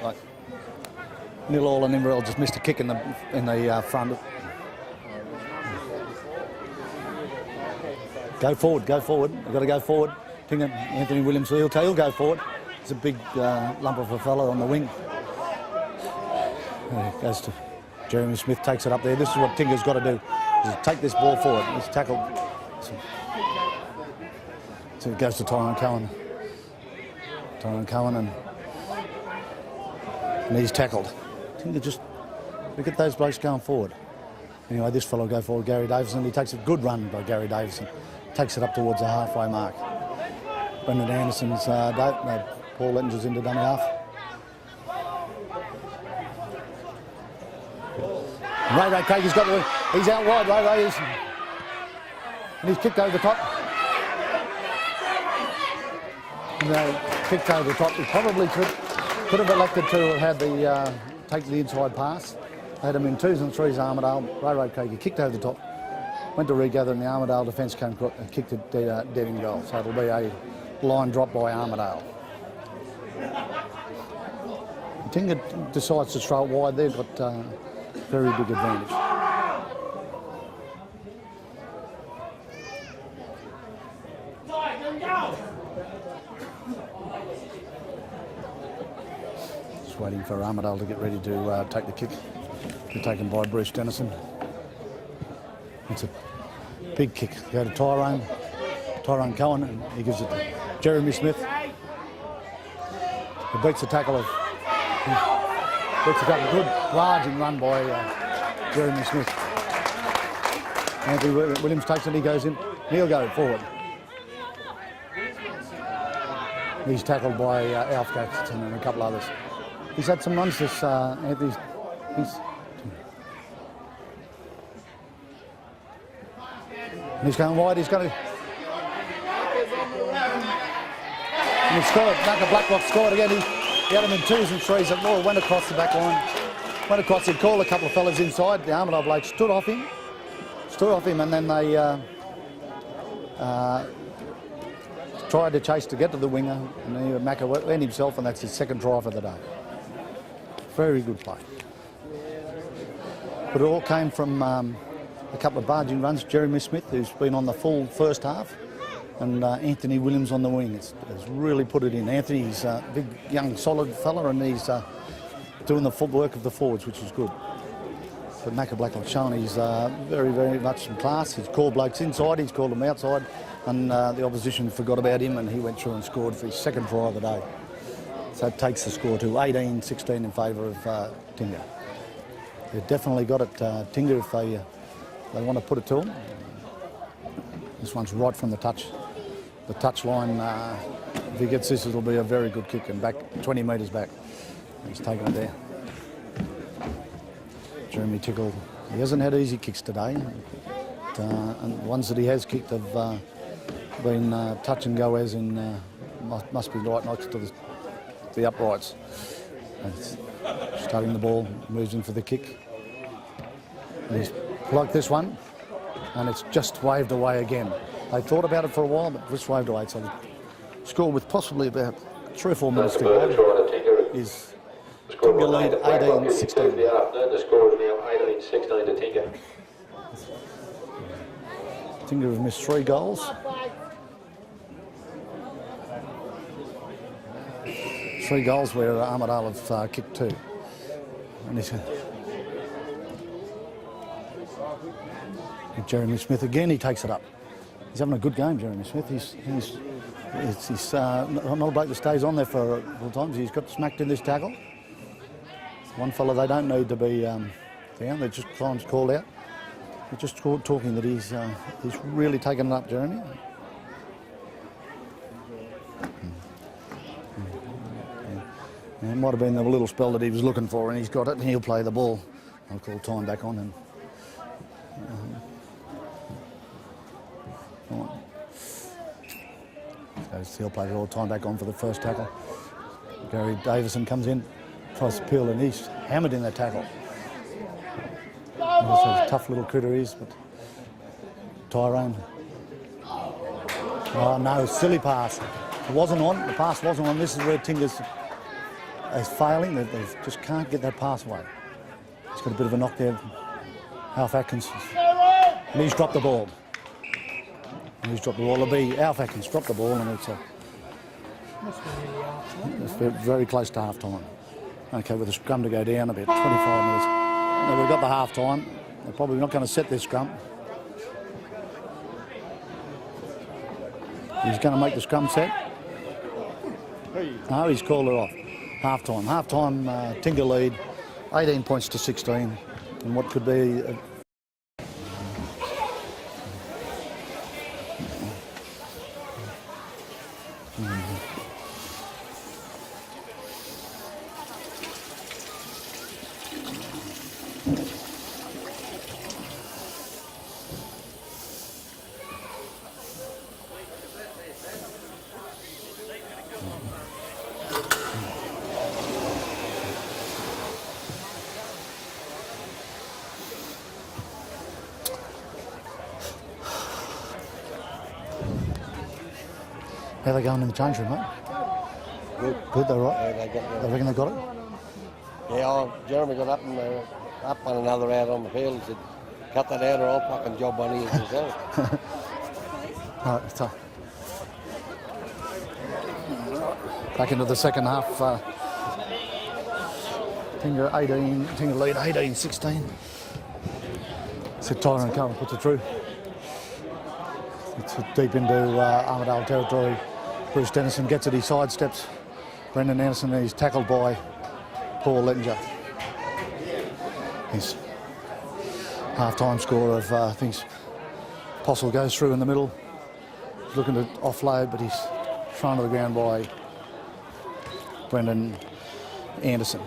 0-0 and Inverell just missed a kick in the front. Go forward. They've got to go forward. Tingha, Anthony Williams, he'll go forward. It's a big lump of a fellow on the wing. There it goes to Jeremy Smith, takes it up there. This is what Tingha's got to do, is take this ball forward. He's tackled. So it goes to Tyrone Cohen and he's tackled. Tingha just look at those blokes going forward. Anyway, this fellow will go forward, Gary Davison. He takes a good run by Gary Davison. Takes it up towards the halfway mark. Brendan Anderson's Paul Lettinger's into dummy half. Ray Craig's got the, he's out wide, Ray is. And he's kicked over the top. Kicked over the top. He probably could have elected to have had the take the inside pass. They had him in 2s and 3s, Armidale. Ray Craig kicked over the top. Went to regather and the Armidale defence came and kicked it dead in goal. So it'll be a line drop by Armidale. Tingha decides to throw it wide. They've got very big advantage. Just waiting for Armidale to get ready to take the kick. Be taken by Bruce Dennison. It's a big kick. Go to Tyrone Cohen, and he gives it to Jeremy Smith. He beats the tackle of. Beats the tackle. Good larging run by Jeremy Smith. Anthony Williams takes it. He goes in. He'll go forward. He's tackled by Alf Gaxton and a couple others. He's had some runs this Anthony. He's going wide, he's going to... And he scored, Macca Blacklock scored again. He had him in 2s and 3s, and Laura went across the back line. Went across, he called a couple of fellas inside. The Armidale bloke stood off him, and then they tried to chase to get to the winger, and then Macca went himself, and that's his second try for the day. Very good play. But it all came from a couple of barging runs. Jeremy Smith, who's been on the full first half, and Anthony Williams on the wing has really put it in. Anthony's a big, young, solid fella, and he's doing the footwork of the forwards, which is good. But Macca Blacklock's shown he's very, very much some class. He's called blokes inside, he's called them outside, and the opposition forgot about him, and he went through and scored for his second try of the day. So it takes the score to 18-16 in favour of Tingha. They've definitely got it, Tingha, if they want to put it to him. This one's right from the touch line. If he gets this, it'll be a very good kick, and back 20 metres back. He's taken it there. Jeremy Tickle. He hasn't had easy kicks today. But, and ones that he has kicked have been touch and go, as in must be right next to the uprights. And it's starting the ball, moves in for the kick. And he's plugged this one, and it's just waved away again. They thought about it for a while, but just waved away. So the score with possibly about 3 or 4 minutes to go is Tingha lead 18-16. The score is now 18-16 to Tingha. Tingha have missed 3 goals. 3 goals where Armidale have kicked 2. And Jeremy Smith again, he takes it up. He's having a good game, Jeremy Smith. He's not a bloke that stays on there for all times. He's got smacked in this tackle. One fella they don't need to be down. They're just trying to call out. They're just talking that he's really taken it up, Jeremy. And it might have been the little spell that he was looking for, and he's got it, and he'll play the ball. I'll call time back on him. So he'll play all time back on for the first tackle. Gary Davison comes in, tries to peel, and he's hammered in that tackle. He's a tough little critter he is, but Tyrone. Oh no, silly pass. It wasn't on, the pass wasn't on. This is where Tingha's is failing. They just can't get that pass away. He's got a bit of a knock there, Alf Atkins. And he's dropped the ball. And he's dropped the ball. It'll be Alf Atkins dropped the ball, and it's very close to half time. Okay, with the scrum to go down about 25 minutes. Now we've got the half time. They're probably not going to set this scrum. He's going to make the scrum set. No, he's called it off. Half time. Half time, Tingha lead, 18 points to 16, and what could be how they going in the change room, mate? Good, they're right. Yeah, they got They reckon they got it? Yeah, Jeremy got up and up on another out on the field and said, cut that out or I'll fucking job on you yourself. Right, so back into the second half. Tingha lead 18-16. So Tyrone Cohen puts it through. It's deep into Armidale territory. Bruce Dennison gets it, he sidesteps Brendan Anderson, and he's tackled by Paul Lettinger. His half-time score of, I think, Postle goes through in the middle. He's looking to offload, but he's thrown to the ground by Brendan Anderson.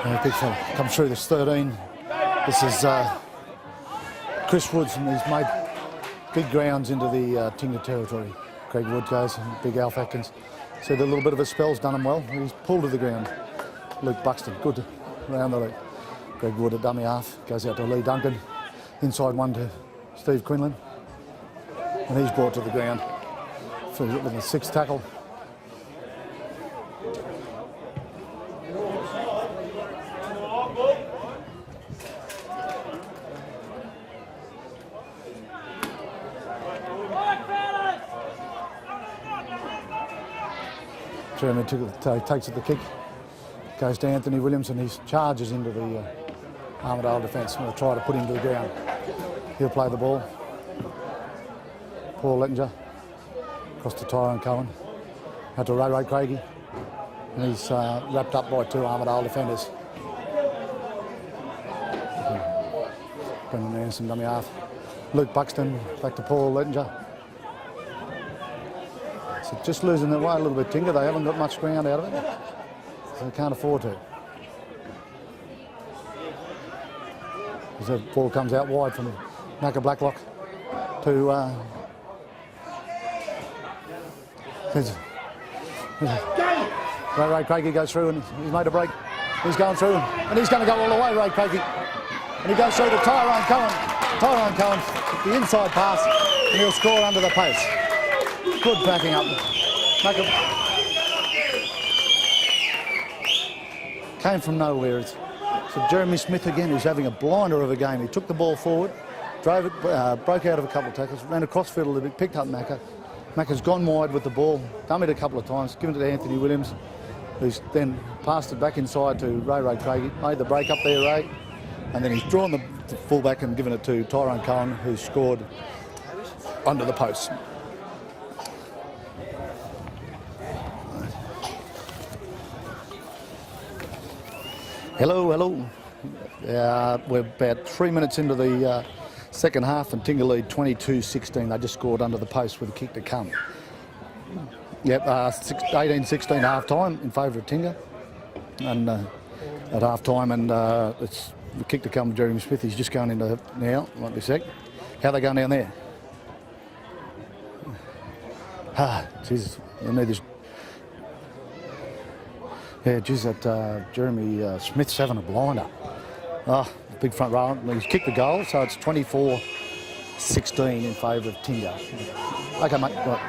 And a big fella comes through, this 13. This is Chris Woods, and he's made big grounds into the Tingha territory. Greg Wood goes, and big Alf Atkins. See, the little bit of a spell's done him well. He's pulled to the ground. Luke Buxton, good round the loop. Greg Wood at dummy half, goes out to Lee Duncan. Inside one to Steve Quinlan. And he's brought to the ground with a 6th tackle. Jeremy takes it the kick, goes to Anthony Williams, and he charges into the Armidale defence and will try to put him to the ground. He'll play the ball. Paul Lettinger across to Tyrone Cohen, out to Ray Craigie, and he's wrapped up by 2 Armidale defenders. Brendan Anderson, dummy half. Luke Buxton back to Paul Lettinger. So just losing their way a little bit, Tingha. They haven't got much ground out of it, so they can't afford to. As the ball comes out wide from Macca Blacklock to Ray Craigie goes through and he's made a break. He's going through and he's going to go all the way, Ray Craigie. And he goes through to Tyrone Cohen. Tyrone Cohen, the inside pass, and he'll score under the post. Good backing up. Came from nowhere. So Jeremy Smith again, who's having a blinder of a game. He took the ball forward, drove it, broke out of a couple of tackles, ran across field a little bit, picked up Macca. Macca's gone wide with the ball, dummied it a couple of times, given it to Anthony Williams, who's then passed it back inside to Ray Craigie, made the break up there, Ray, and then he's drawn the fullback and given it to Tyrone Cohen, who's scored under the post. Hello. We're about 3 minutes into the second half and Tingha lead 22-16. They just scored under the post with a kick to come. Yep, 18-16 half time in favour of Tingha. And at half time, and it's the kick to come, Jeremy Smith. He's just going into now, might be a sec. How are they going down there? Jesus, I need this. Yeah, geez, that Jeremy Smith's having a blinder. Oh, big front row. He's kicked the goal, so it's 24-16 in favour of Tingha. Okay, mate, right.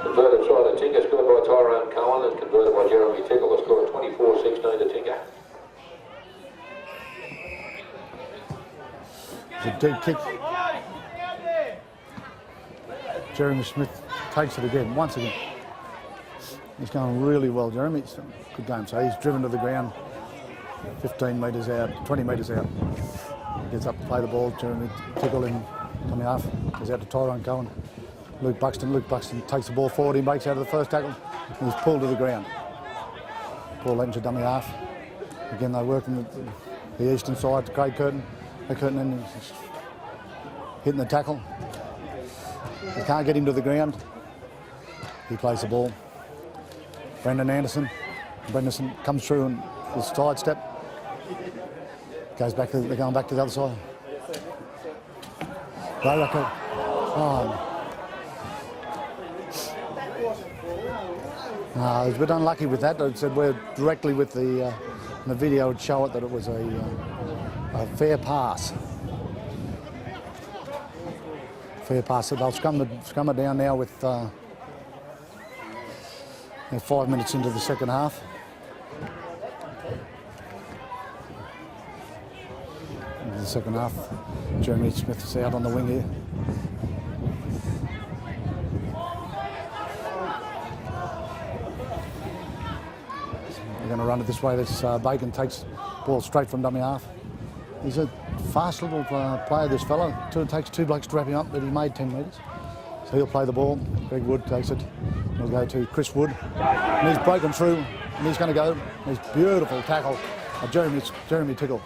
Converted try to Tingha, scored by Tyrone Cohen and converted by Jeremy Tickle. The score 24-16 to Tingha. It's a deep kick. Jeremy Smith takes it again, once again. He's going really well, Jeremy. It's a good game. So he's driven to the ground, 15 metres out, 20 metres out. Gets up to play the ball. Jeremy Tickle in coming half. Goes out to Tyrone Cohen. Luke Buxton takes the ball forward. He breaks out of the first tackle and he's pulled to the ground. Paul Lench, a dummy half. Again, they're working the eastern side to Craig Curtin. Curtin and hitting the tackle. They can't get him to the ground. He plays the ball. Brendan Anderson comes through and the side step. Goes back. They're going back to the other side. Rayraco. I was a bit unlucky with that. I said we're directly with the video would show it that it was a fair pass. Fair pass. So they'll scrum it down now with 5 minutes into the second half. Into the second half, Jeremy Smith is out on the wing here. They're going to run it this way. This Bacon takes the ball straight from dummy half. He's a fast little player, this fellow. It takes 2 blokes to wrap him up, but he made 10 metres. So he'll play the ball. Greg Wood takes it. He'll go to Chris Wood. And he's broken through, and he's going to go. He's beautiful tackle. Jeremy Tickle.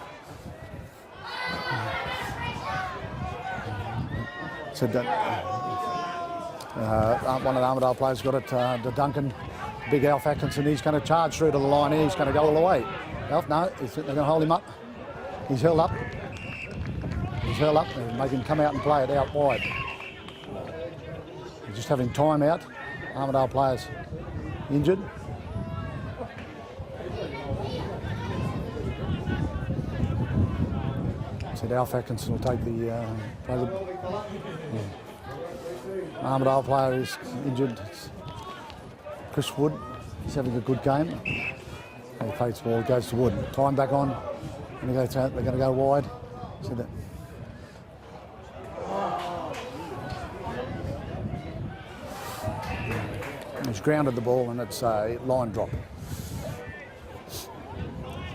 So one of the Armidale players got it to Duncan. Big Alf Atkinson. He's going to charge through to the line here. He's going to go all the way. Alf, no, they're going to hold him up. He's held up. And make him come out and play it out wide. He's just having time out. Armidale players injured. So Alf Atkinson will take the Armidale player is injured. Chris Wood, he's having a good game. He takes the ball, goes to Wood. Time back on. And they're going to go wide. See that? He's grounded the ball and it's a line drop.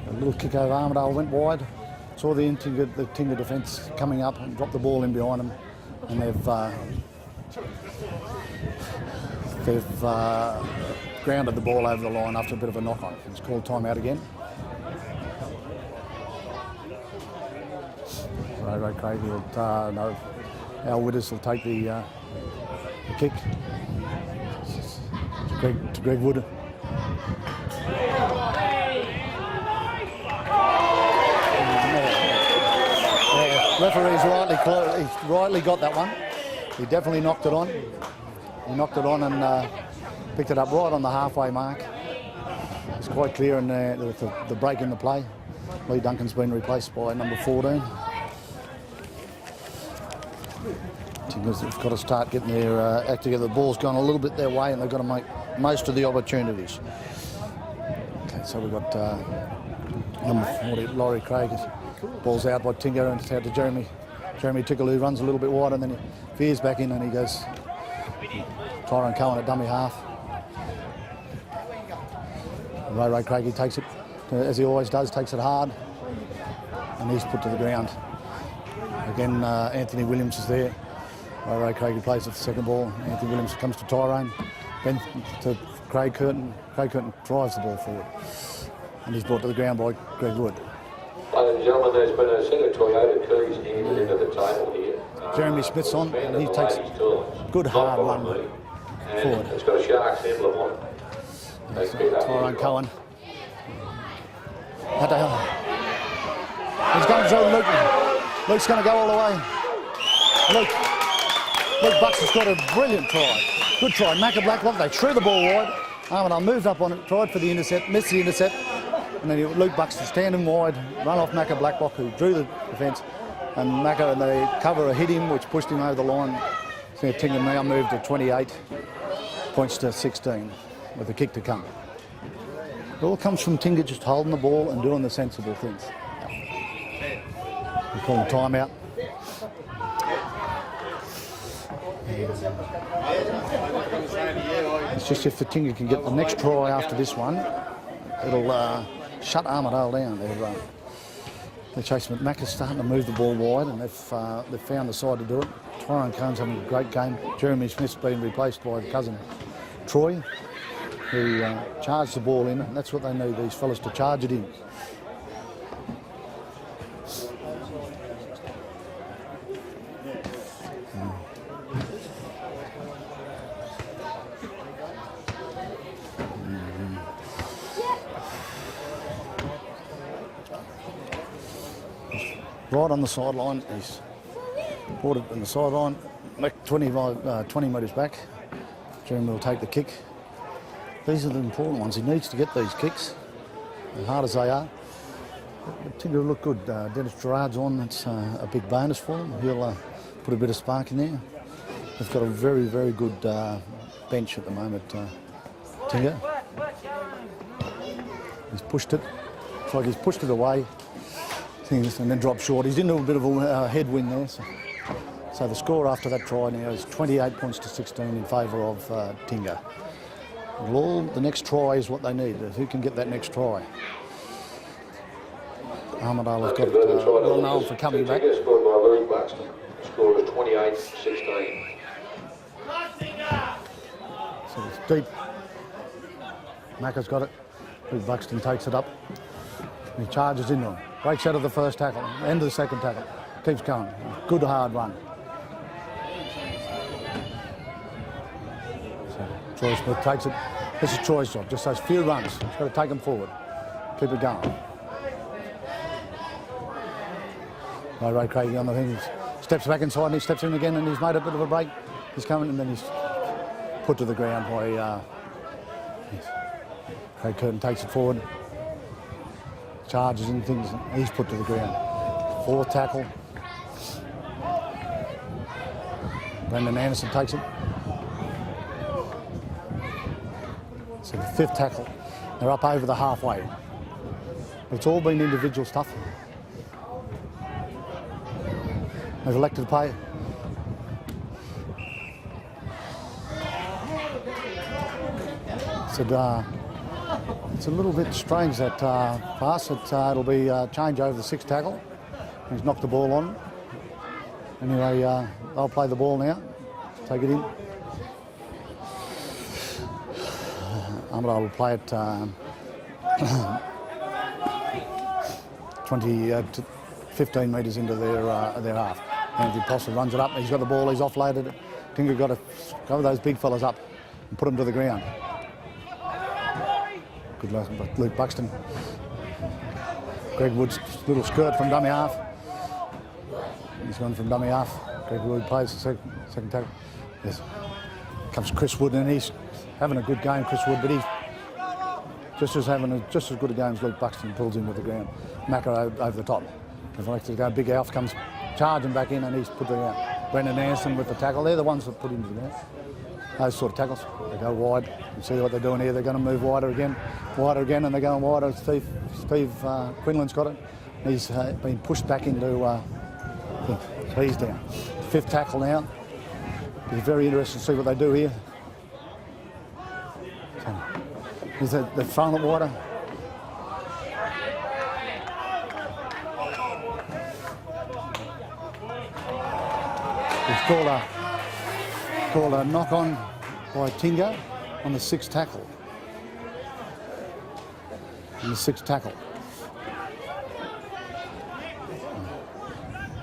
A little kick over Armidale went wide. Saw the Tingha defence coming up and dropped the ball in behind them. And they've grounded the ball over the line after a bit of a knock on. It's called timeout again. Ray Craigie will Al Widders will take the kick to Greg Wood. Referee's rightly got that one. He definitely knocked it on. He knocked it on and picked it up right on the halfway mark. It's quite clear in the break in the play. Lee Duncan's been replaced by number 14. Tingha's got to start getting their act together. The ball's gone a little bit their way and they've got to make most of the opportunities. Okay, so we've got number 40, Laurie Craig. Ball's out by Tingha and it's out to Jeremy Tickle, who runs a little bit wide and then he veers back in and he goes Tyrone Cohen at dummy half. Ray Craigie takes it, as he always does, takes it hard and he's put to the ground. Again, Anthony Williams is there. Ray Craigie plays at the second ball. Anthony Williams comes to Tyrone, then to Craig Curtin. Craig Curtin drives the ball forward and he's brought to the ground by Greg Wood. Ladies and gentlemen, there's been a set of Toyota keys handed into the table here. Jeremy Smith's on and he takes a good hard run forward. It's got a Sharks emblem on it. Tyrone Cohen. He's going through Luke. Luke's going to go all the way. Luke Buxton's got a brilliant try. Good try. Macca Blacklock, they threw the ball wide. Armidale moved up on it, tried for the intercept, missed the intercept. And then Luke Buxton standing wide, run off Macca Blacklock, who drew the defence. And Macca and the cover hit him, which pushed him over the line. So Tingha now moved to 28 points to 16 with a kick to come. It all comes from Tingha just holding the ball and doing the sensible things. We call a timeout. It's just if the Tingha can get the next try after this one, it'll shut Armidale down. They're chasing it. Macca's starting to move the ball wide and they've found the side to do it. Tyrone Cohen's having a great game. Jeremy Smith's been replaced by cousin Troy, who charged the ball in, and that's what they need, these fellas, to charge it in. Right on the sideline, he's brought it on the sideline, 20 metres back. Jeremy will take the kick. These are the important ones. He needs to get these kicks, as hard as they are. Tingha will look good. Dennis Gerard's on, that's a big bonus for him. He'll put a bit of spark in there. They've got a very, very good bench at the moment, Tingha. He's pushed it. It's like he's pushed it away. And then dropped short. He's into a bit of a headwind there. So the score after that try now is 28 points to 16 in favour of Tingha. The next try is what they need. Who can get that next try? Armidale has got well known for coming back. Tingha scored by Luke Buxton. The score was 28-16. So it's deep. Macca's got it. Luke Buxton takes it up. He charges into him. Breaks out of the first tackle, end of the second tackle. Keeps going. Good hard run. So Troy Smith takes it. This is Troy's job, just those few runs. He's got to take them forward. Keep it going. Ray Craigie on the thing. Steps back inside and he steps in again and he's made a bit of a break. He's coming and then he's put to the ground by Craig Curtin takes it forward. Charges and things, he's put to the ground. Fourth tackle. Brendan Anderson takes it. So the fifth tackle. They're up over the halfway. It's all been individual stuff. They've elected to play. It's a little bit strange that pass. It'll be a change over the sixth tackle. He's knocked the ball on. Anyway, they'll play the ball now. Take it in. Armidale will play it 20 to 15 metres into their half. Anthony Postle runs it up. He's got the ball. He's offloaded it. Tingha got to cover those big fellas up and put them to the ground. Good luck, Luke Buxton. Greg Wood's little skirt from dummy half. He's gone from dummy half. Greg Wood plays the second tackle. Yes. Comes Chris Wood, and he's having a good game, Chris Wood, but he's just as good a game as Luke Buxton. Pulls him to the ground. Macca over the top. If I like to go, Big Alf comes charging back in, and he's put the ground. Brendan Anderson with the tackle. They're the ones that put him to the ground. Those sort of tackles. They go wide. You see what they're doing here. They're going to move wider again, and they're going wider. Steve Quinlan's got it. He's been pushed back into. So he's down. Fifth tackle now. It'll be very interesting to see what they do here. So, they're throwing it wider. It's called a knock on by Tingha on the sixth tackle.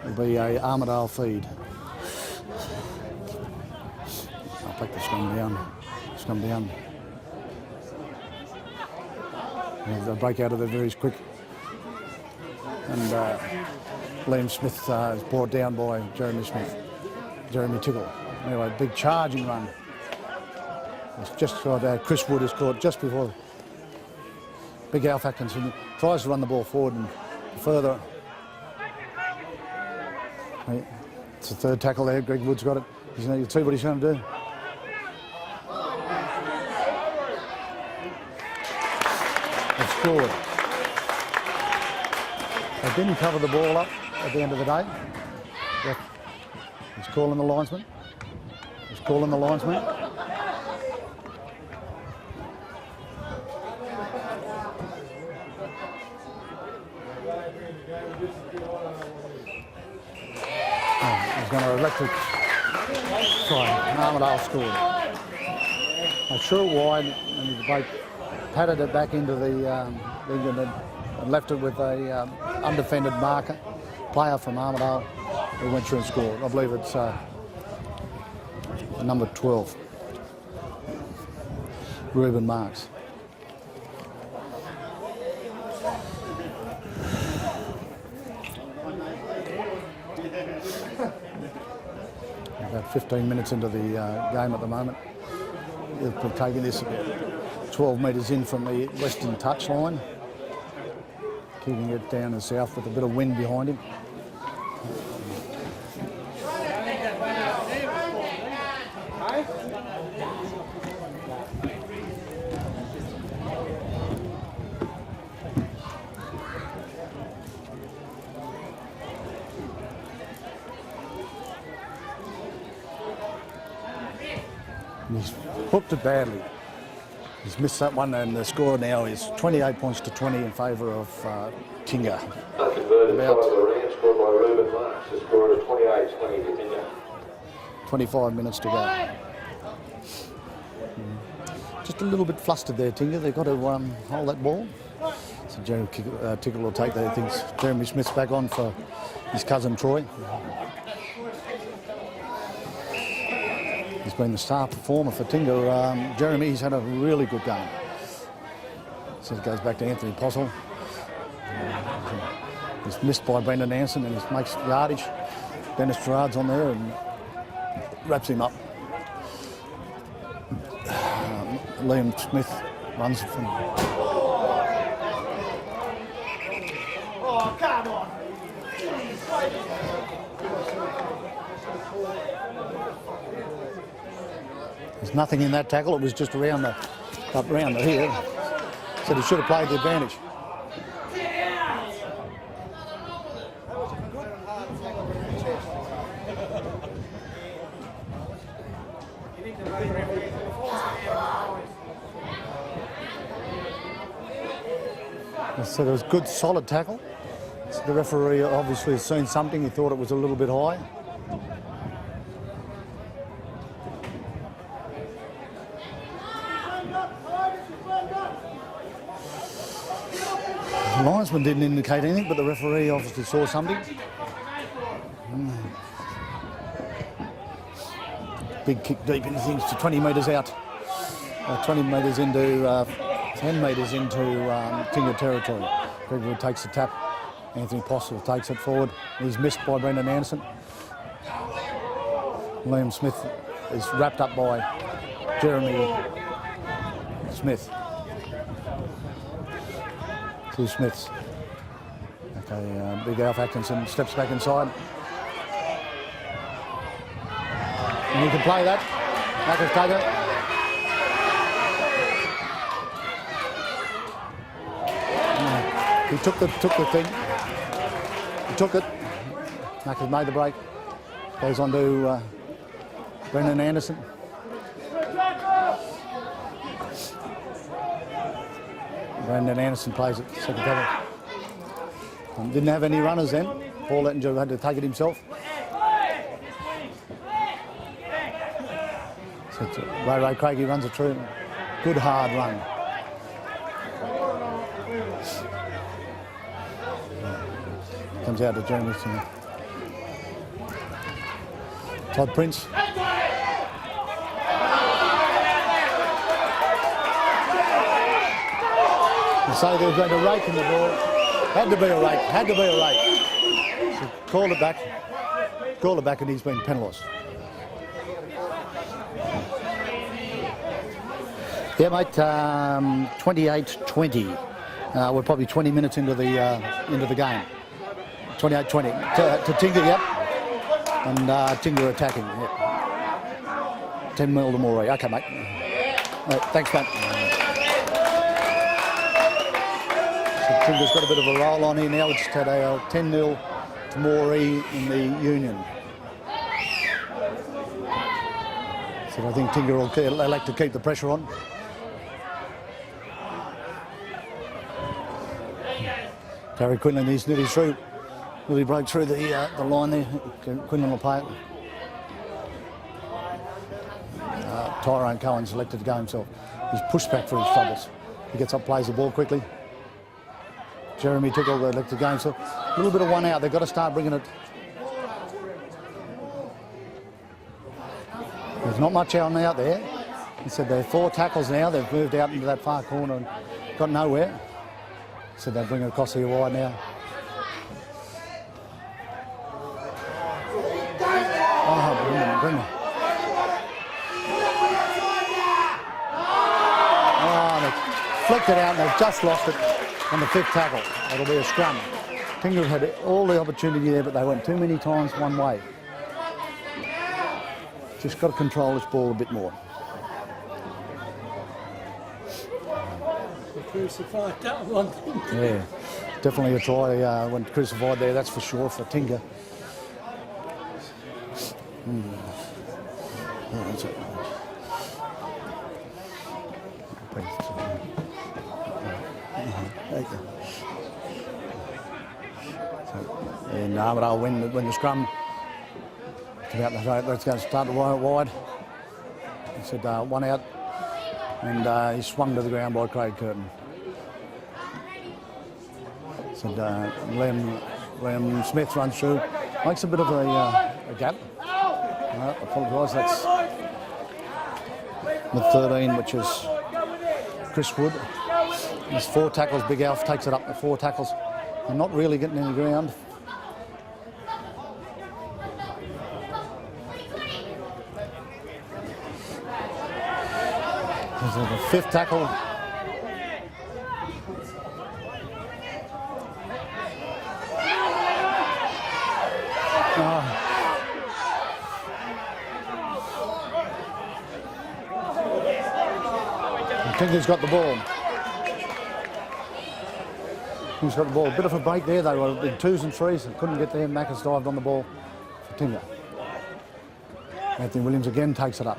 It'll be a Armidale feed. I'll take the scrum down. And they'll break out of there very quick. And Liam Smith is brought down by Jeremy Tickle. Anyway, big charging run. It's just got Chris Wood is caught just before Big Alf Atkinson tries to run the ball forward and further. It's the third tackle there. Greg Wood's got it. You can see what he's going to do. They've scored. They didn't cover the ball up at the end of the day. He's calling the linesman. He's going to electric try. Armidale scored. I threw it wide, and the bloke patted it back into the and left it with a undefended marker player from Armidale who went through and scored. I believe it's number 12, Reuben Marks. About 15 minutes into the game at the moment. They're taking this about 12 metres in from the western touchline, keeping it down the south with a bit of wind behind him. He's hooked it badly. He's missed that one, and the score now is 28 points to 20 in favour of Tingha. Converted by the Rams, scored by Reuben Marks. The score is 28-20 to Tingha. 25 minutes to go. Just a little bit flustered there, Tingha. They've got to hold that ball. So Jeremy Tickle will take that. He thinks Jeremy Smith's back on for his cousin Troy. He's been the star performer for Tingha. Jeremy, he's had a really good game. So it goes back to Anthony Postle. He's missed by Brendan Anderson, and he makes yardage. Dennis Gerard's on there and wraps him up. Liam Smith runs from. Oh, come on! There's nothing in that tackle. It was just around the here. So he should have played the advantage. So there was good, solid tackle. So the referee obviously has seen something. He thought it was a little bit high. The linesman didn't indicate anything, but the referee obviously saw something. big kick deep into things to 20 metres out. 20 metres into, 10 metres into Tingha territory. Greg takes the tap. Anthony Postle takes it forward. He's missed by Brendan Anderson. Liam Smith is wrapped up by Jeremy Smith. Two Smiths. Okay, Big Alf Atkinson steps back inside. And he can play that. Marcus Tager. He took the thing. He took it. Marcus made the break. Goes on to Brendan Anderson. Brendan Anderson plays it, second cover. Didn't have any runners then. Paul Ettinger had to take it himself. So Ray Craigie runs it through. Good hard run. Comes out to Jeremy Smith. Todd Prince. So they were going to rake in the ball. Had to be a rake. Had to be a rake. So called it back. Called it back, and he's been penalised. Yeah, mate. 28-20. We're probably 20 minutes into the game. 28-20 to Tingha, yep. And Tingha attacking. Yep. 10 mil to Moree. Okay, mate. Thanks, mate. Tingha's got a bit of a roll on here now. We just had a 10-0 to Moree in the Union. So I think Tingha will elect to keep the pressure on. Gary Quinlan, he's nearly through. Nearly broke through the line there. Quinlan will play it. Tyrone Cohen's elected to go himself. He's pushed back for his troubles. He gets up, plays the ball quickly. Jeremy Tickle elected to go himself. A little bit of one out. They've got to start bringing it. There's not much out there. He said they're 4 tackles now. They've moved out into that far corner and got nowhere. So they'll bring it across here wide now. Oh, bring it. Oh, they flicked it out and they've just lost it on the 5th tackle. It'll be a scrum. Tingha had all the opportunity there, but they went too many times one way. Just got to control this ball a bit more. Crucified that one. Yeah, definitely a try when crucified there, that's for sure, for Tingha. That's it. And Armidale win the scrum. About that's going to start to wide. He said one out, and he swung to the ground by Craig Curtin. Said Liam Smith runs through, makes a bit of a gap. I apologise, that's the 13, which is Chris Wood. There's 4 tackles. Big Alf takes it up to 4 tackles. They're not really getting any ground. This is the 5th tackle. I think he's got the ball. He's got the ball. A bit of a break there. They were in 2s and 3s and couldn't get there. Macus dived on the ball for Tingha. Anthony Williams again takes it up.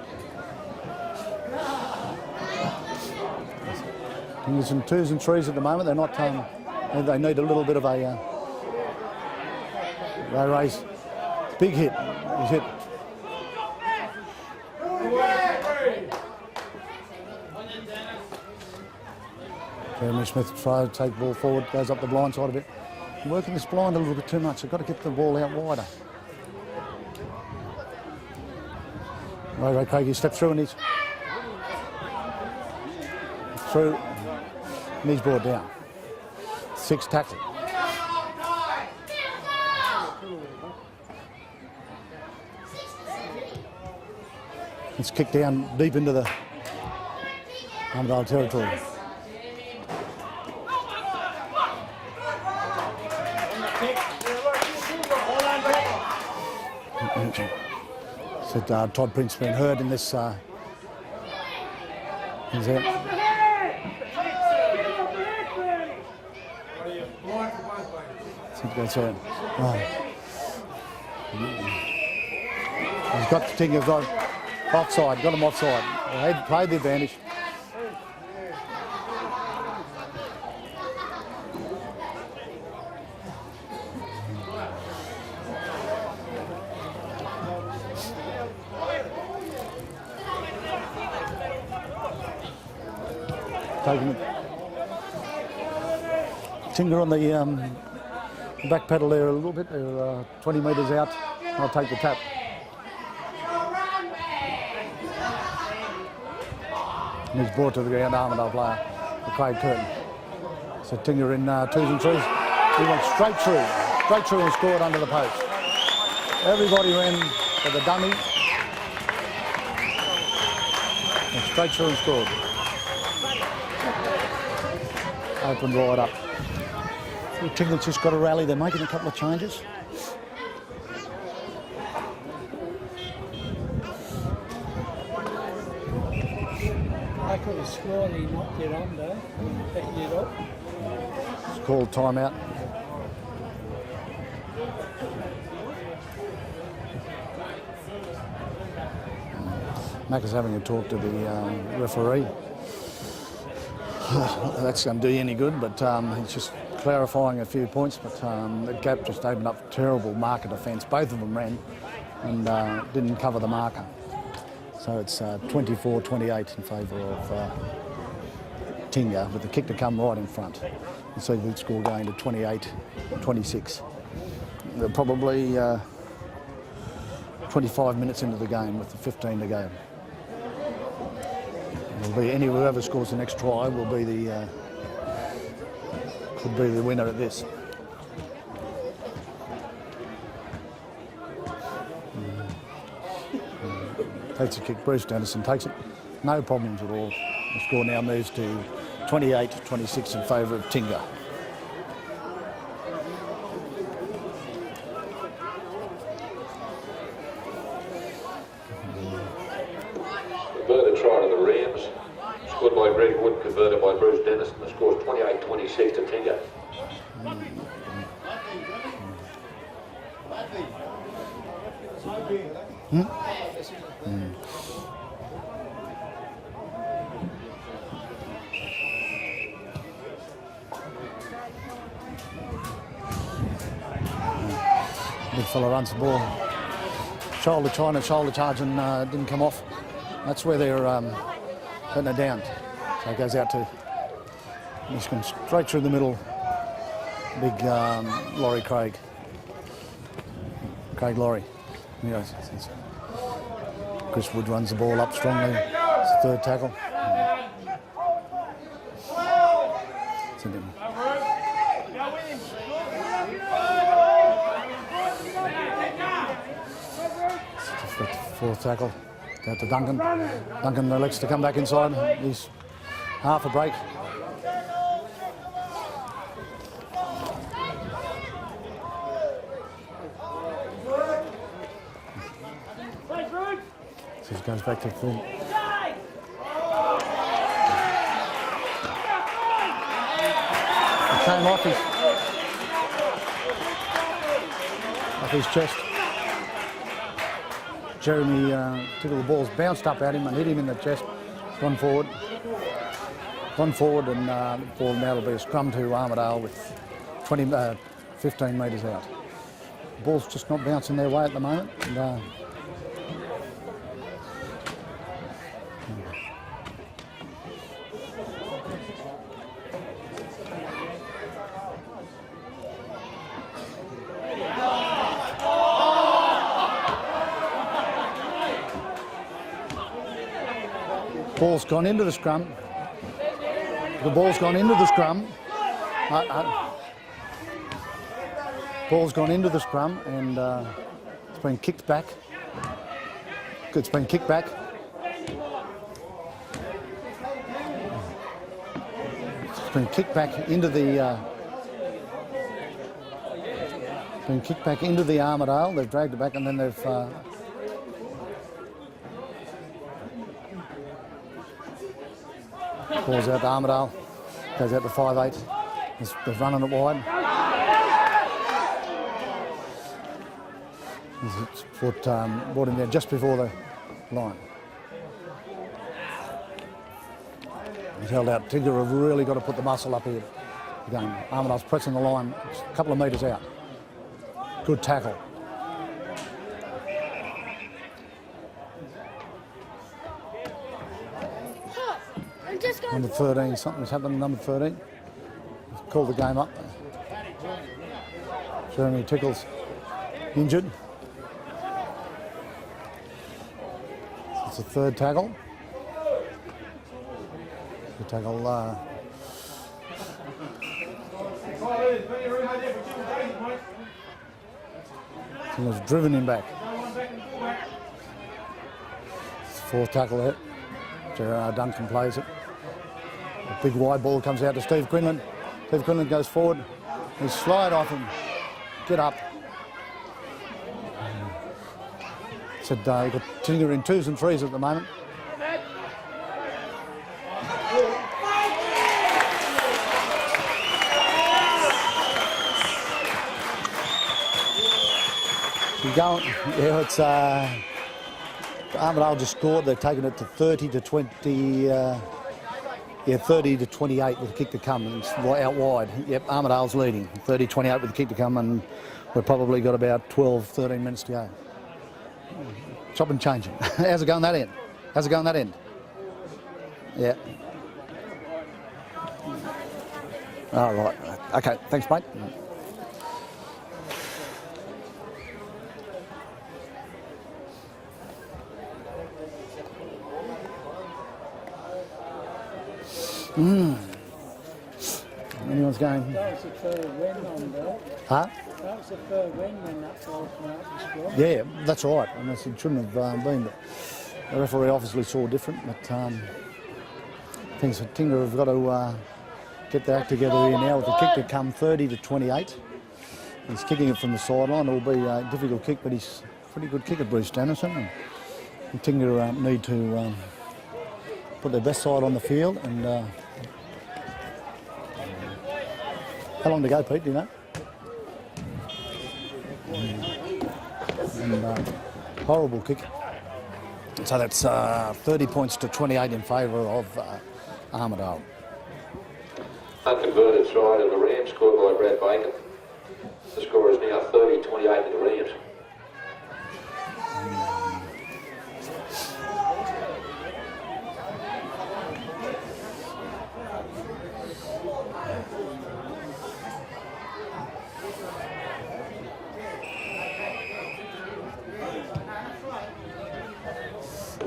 Tingha's in 2s and 3s at the moment. They're not. They need a little bit of a race. Big hit. He's hit. Jeremy Smith tries to take the ball forward, goes up the blind side a bit. Working this blind a little bit too much. They've got to get the ball out wider. Ray Craigie steps through and he's through and he's brought down. 6 tackle. It's kicked down deep into the Armidale territory. Said Todd Prince been hurt in this. He's out. Goes out. Oh. He's got the Tingha, got offside, got him offside. They played the advantage. Taking it. Tingha on the back pedal there a little bit. They're 20 metres out. I'll take the tap. And he's brought to the ground, Armidale player, the Craig Curtin. So Tingha in 2s and 3s. He went straight through and scored under the post. Everybody ran for the dummy. And straight through and scored. Opened right up. Tingha's just got a rally. They're making a couple of changes. I could have sworn he knocked it under, picked it up. It's called timeout. Mac is having a talk to the referee. That's going to do you any good, but he's just clarifying a few points. But the gap just opened up terrible marker defence. Both of them ran and didn't cover the marker. So it's 24-28 in favour of Tingha, with the kick to come right in front. You see the score going to 28-26. They're probably 25 minutes into the game with the 15 to go. It'll be whoever scores the next try will be the could be the winner at this. Takes a kick. Bruce Dennison takes it. No problems at all. The score now moves to 28-26 in favour of Tingha. Converted try to the Rams. Scored by Greg Wood, converted by Bruce Dennison. The score's 28-26 to Tingha. Big fella runs the ball. Shoulder charge and didn't come off. That's where they're putting it down. So it goes out to, he's going straight through the middle. Big Laurie Craig Laurie. Chris Wood runs the ball up strongly. It's the third tackle. Fourth tackle. Out to Duncan. Duncan elects to come back inside. He's half a break. So he goes back to full. It came off his chest. Jeremy Tickle, the ball's bounced up at him and hit him in the chest. Gone forward, and the ball now will be a scrum to Armidale with 15 metres out. The ball's just not bouncing their way at the moment. And, Ball's gone into the scrum. The ball's gone into the scrum. Ball's gone into the scrum and it's been kicked back. It's been kicked back. It's been kicked back into the Armidale. They've dragged it back and then they've balls out to Armidale. Goes out to 5'8". They're running it wide. It's brought him down just before the line. He's held out. Tingha have really got to put the muscle up here. Again, Armidale's pressing the line a couple of metres out. Good tackle. I'm just going Number 13, something's happened to number 13. Called the game up. Jeremy Tickle's injured. It's a third tackle. The tackle he was driven him back. It's the fourth tackle there. Gerard Duncan plays it. A big wide ball comes out to Steve Quinlan. Steve Quinlan goes forward. He slide off him. Get up. Said you've got Tingha in 2s and 3s at the moment. Keep going. Yeah, it's Armidale just scored. They've taken it to 30 to 20. 30 to 28 with a kick to come. And it's out wide. Yep, Armidale's leading. 30-28 with a kick to come, and we've probably got about 12-13 minutes to go. Chop and changing. How's it going that end? How's it going that end? Yeah. All right. Okay. Thanks, mate. Anyone's going? That was the third win on that. Huh? That was the third win when that ball came out the squad. Yeah, that's right. And it shouldn't have been, but the referee obviously saw different. But things that Tingha have got to get their act together here now with the kick to come 30 to 28. He's kicking it from the sideline. It will be a difficult kick, but he's a pretty good kicker, Bruce Dennison. And Tingha need to put their best side on the field. And how long to go, Pete? Do you know? And horrible kick. So that's 30 points to 28 in favour of Armidale. Unconverted try of the Rams scored by Brad Bacon. The score is now 30-28 to the Rams.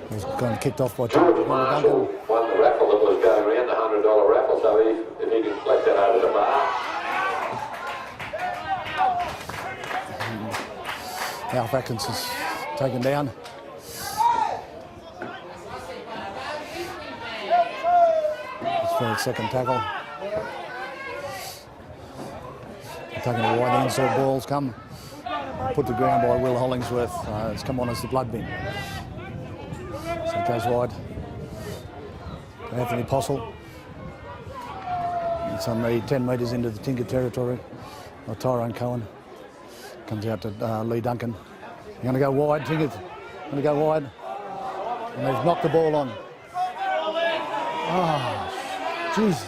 It was kind of kicked off by George Marshall won the raffle that was going around, the $100 raffle, so if he can collect that over the bar. Alf Atkins is taken down. It's for the second tackle. Taking a wide inside balls come. Put to ground by Will Hollingsworth. It's come on as the blood bin. So it goes wide. To Anthony Postle. It's on the 10 metres into the Tingha territory. Tyrone Cohen. Comes out to Lee Duncan. You're going to go wide, Tingha. Going to go wide. And they've knocked the ball on. Oh, Jesus.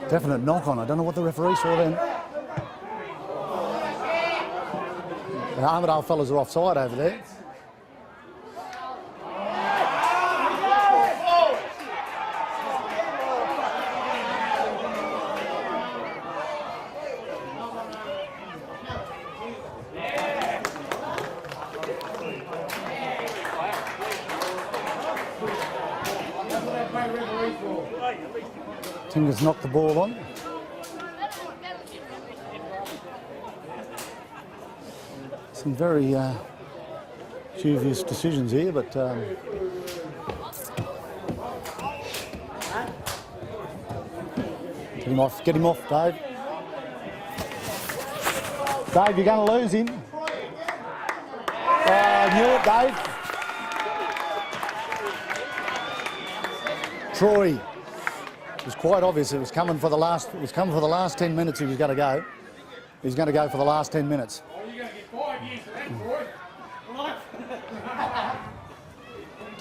Definite knock on. I don't know what the referee saw then. The Armidale fellas are offside over there. Tingha's knocked the ball on. Some very dubious decisions here, but get him off, Dave. Dave, you're going to lose him. Oh, I knew it, Dave. Troy. It was quite obvious. It was coming for the last. It was coming for the last 10 minutes. He was going to go. He's going to go for the last 10 minutes.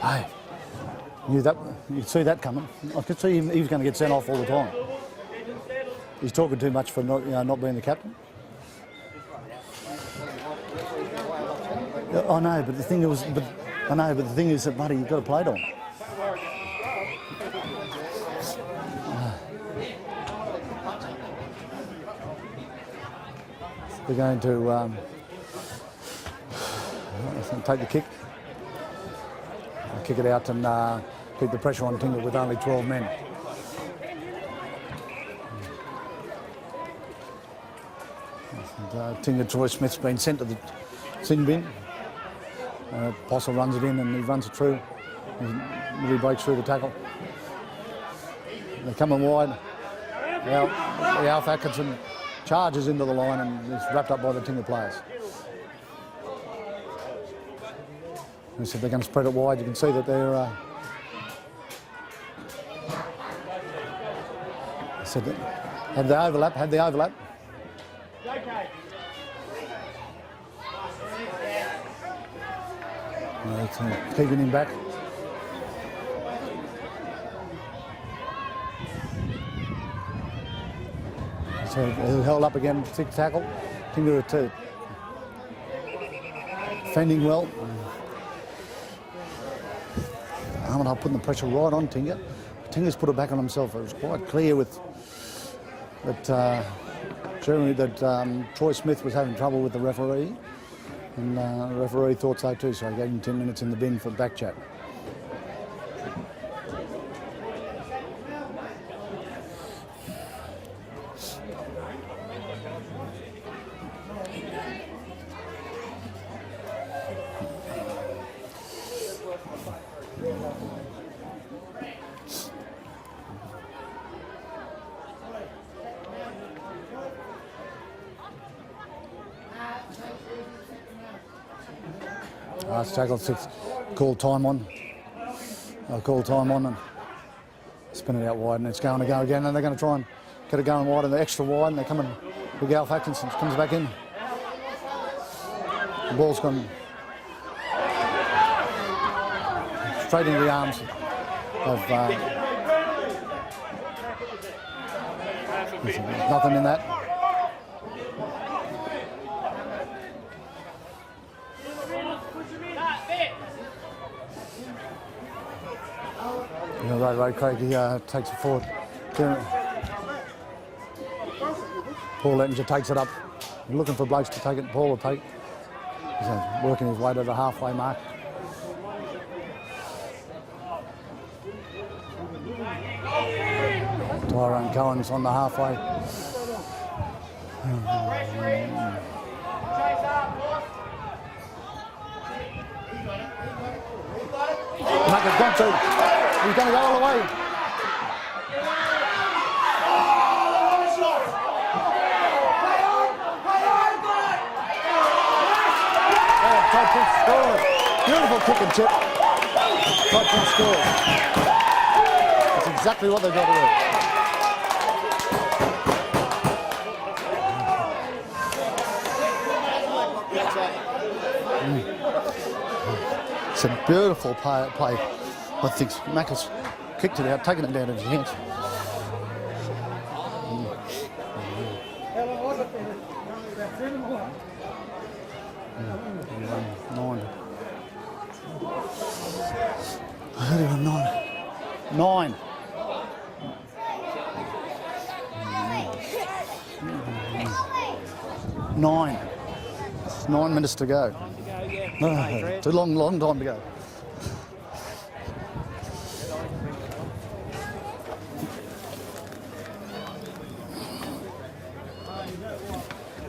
Dave, knew that. You'd see that coming. I could see him. He was going to get sent off all the time. He's talking too much for not, not being the captain. I know, but the thing is, that buddy, you've got to play it on. They're going to take the kick. Kick it out and keep the pressure on Tingha with only 12 men. And, Tingha Troy Smith's been sent to the sin bin. Postle runs it in and he runs it through. He really breaks through the tackle. They're coming wide. Now, Alf Atkinson charges into the line and is wrapped up by the Tingha players. They said they're going to spread it wide. You can see that they're. They said that had the overlap. Keeping him back. So he'll held up again, thick tackle. Tingha at 2. Defending well. Armidale putting the pressure right on Tingha. Tingha's put it back on himself. It was quite clear with that Troy Smith was having trouble with the referee, and the referee thought so too. So he gave him 10 minutes in the bin for back chat. Last tackle, 6, call time on. They'll call time on and spin it out wide, and it's going to go again, and they're going to try and get it going wide, and they're extra wide, and they're coming. Big Alf Atkinson comes back in. The ball's gone straight into the arms of. There's nothing in that. Ray Craigie takes it forward. Paul Ettinger takes it up. We're looking for blokes to take it. Paul will take. He's working his way to the halfway mark. Tyrone Cohen's on the halfway. He's going to go all the way. Todd Prince scores. Beautiful kick and chip. Todd Prince scores. That's exactly what they've got to do. It's a beautiful play. I think Mac has kicked it out, taken it down in his hands. 9. It's 9 minutes to go. Too long time to go.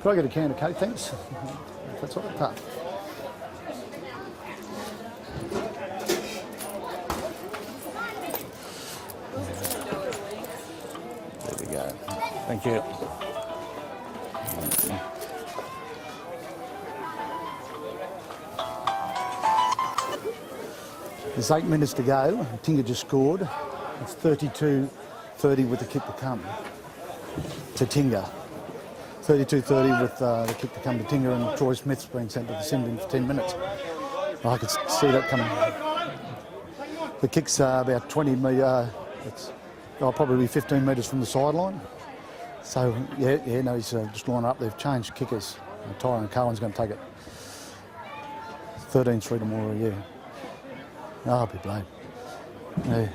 Could I get a can of Coke, thanks? That's all right. There we go. Thank you. There's 8 minutes to go. Tingha just scored. It's 32-30 with the kick to come to Tingha. 32-30 with the kick to come to Tingha, and Troy Smith's been sent to the sin bin for 10 minutes. I could see that coming. The kick's about 20 metres. I'll probably be 15 metres from the sideline. So, no, he's just lining up. They've changed kickers. Tyrone Cohen's going to take it. 13-3 tomorrow, yeah. Oh, I'll be blamed. Yeah.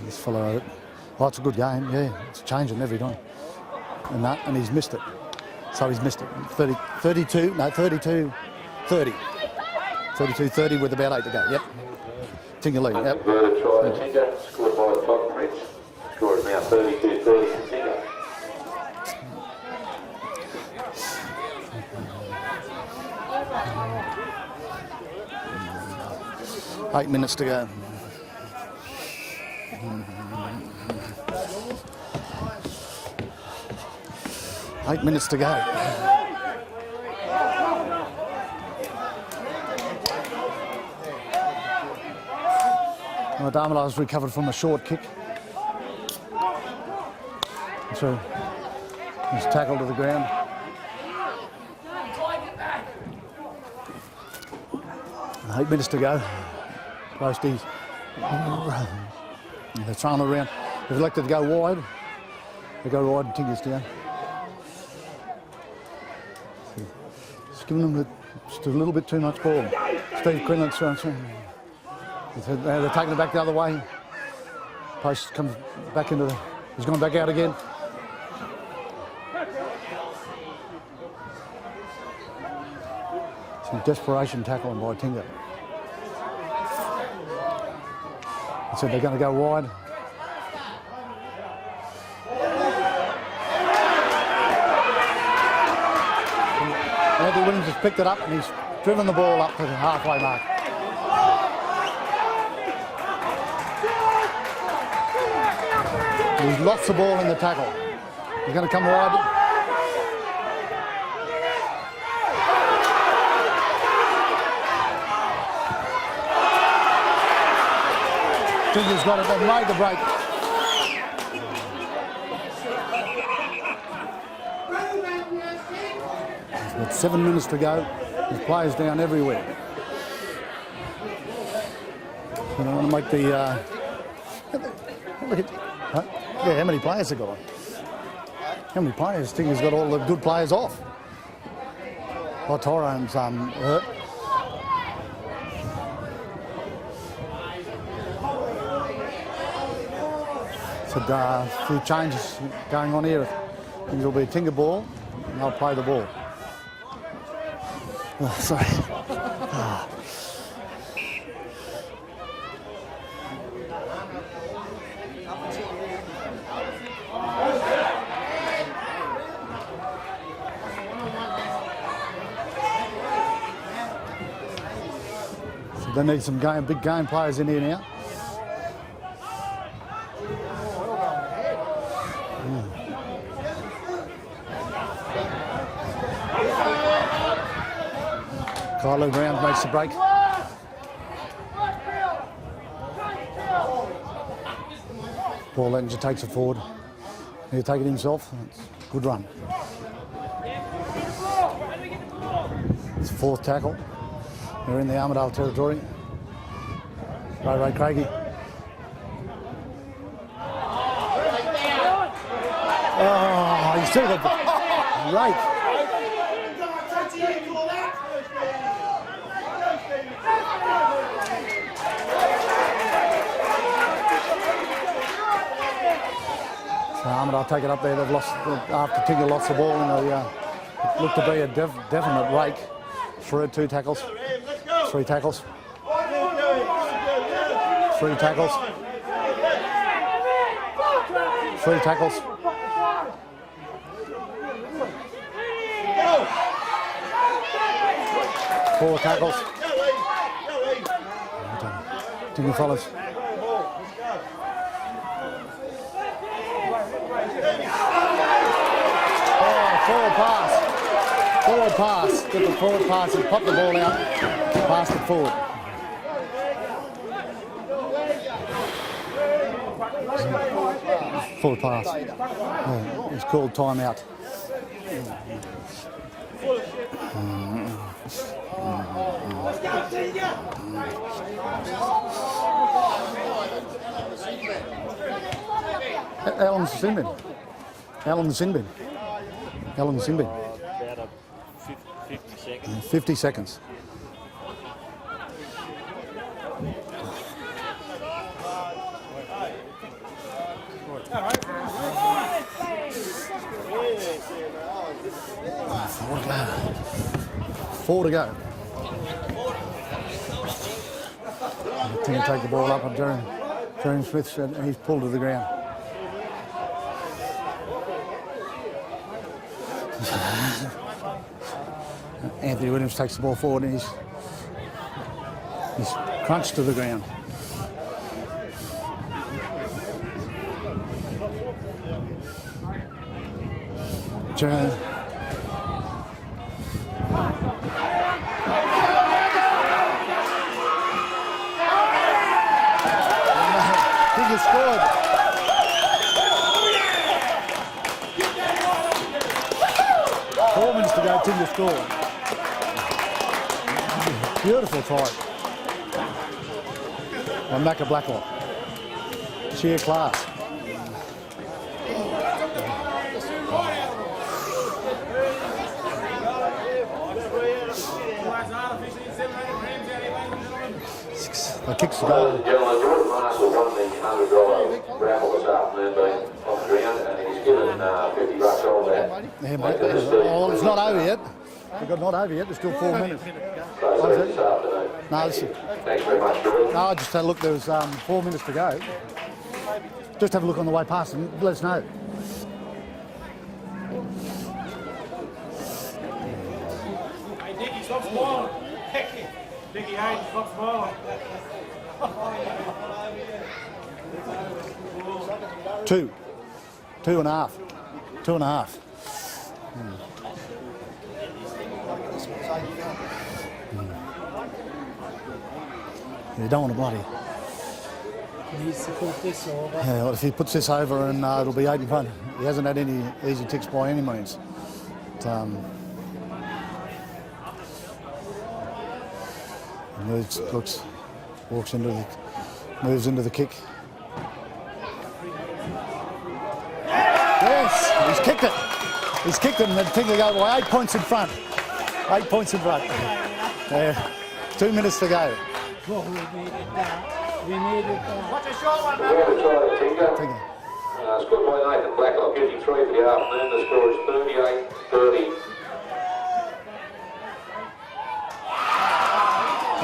This fellow, oh, it's a good game, yeah. It's changing every time. And he's missed it. So he's missed it. 32-30. 32-30 with about 8 to go, yep. Tingha lead, yep. Converted try to Tingha, scored by the Top Prince. Score is now 32-30 to Tingha. Eight minutes to go. Eight minutes to go. Well, Armidale's recovered from a short kick. So he's tackled to the ground. And 8 minutes to go. Posties. They're throwing it around. They've elected to go wide. They go wide and Tingha's down. Just giving them just a little bit too much ball. Steve Quinlan's throwing. They're taking it back the other way. Post comes back into the. He's gone back out again. Some desperation tackling by Tingha. So they're going to go wide. Anthony Williams has picked it up and he's driven the ball up to the halfway mark. He's lost the ball in the tackle. He's going to come wide. Tingha's got it, they've made the break. With 7 minutes to go, there's players down everywhere. And I want to make the. Look at. Huh? Yeah, how many players have got? How many players? Tingha's got all the good players off. Oh, Tyrone's hurt. So a few changes going on here. I think it'll be a Tingha ball, and they'll play the ball. Oh, sorry. Oh. So they need some big game players in here now. Kylo Brown makes the break. Paul Ettinger takes it forward. He'll take it himself. It's a good run. It's the fourth tackle. They're in the Armidale territory. Ray Craigie. Oh, you see that? Right. Armidale take it up there. They've lost after Tingha lost the ball, and it looked to be a definite rake. Two tackles, 3 tackles, 3 tackles, 3 tackles. 4 tackles. Tingha follows. Forward pass. Forward pass. Get the forward pass and pop the ball out. Pass it forward. Forward pass. Yeah, it's called timeout. How long's the sin bin? How long the sin bin? How long the sin bin? About 50 seconds. 50 seconds. Four to go. Tingha take the ball up on Jeremy Smith and he's pulled to the ground. Anthony Williams takes the ball forward and he's crunched to the ground. Tingha scored. To go, Tingha scored. Beautiful try. And Macca Blacklock. Sheer class. The kicks to go. Ladies and gentlemen, Jordan Marshall won the $100 raffle this afternoon, being off the ground, and he's given $50 all that. Yeah, mate. Oh, it's not over yet. We've got not over yet. There's still 4 minutes. So this afternoon. No, Thanks very much, Jordan. no, I just had a look. There was 4 minutes to go. Just have a look on the way past and let us know. Hey, Dickie, stop smiling. Dickie, hey, stop smiling. 2. 2.5. 2.5. You don't want to bloody. Needs to put this over. Yeah, well, if he puts this over and it'll be 8 in front. He hasn't had any easy ticks by any means. But, moves, looks, walks into the, moves into the kick. Yes, he's kicked it. He's kicked it and then Tingha go by 8 points in front. 8 points in front. Yeah, 2 minutes to go. Well, we needed that. We needed that. Watch a short one, We're going to try Tingha. Tingha. Scored by Nathan Blacklock, 53 for the afternoon. The score is 38-30.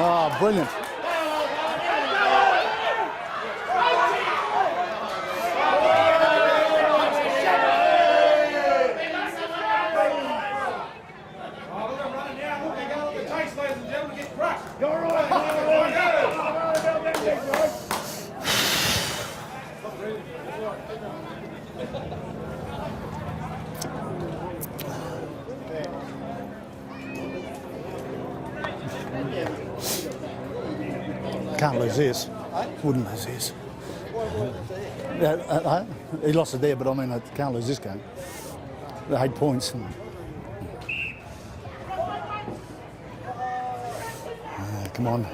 Oh, brilliant. Can't lose this. Wouldn't lose this. Yeah, he lost it there, but I mean, I can't lose this game. 8 points. Come on.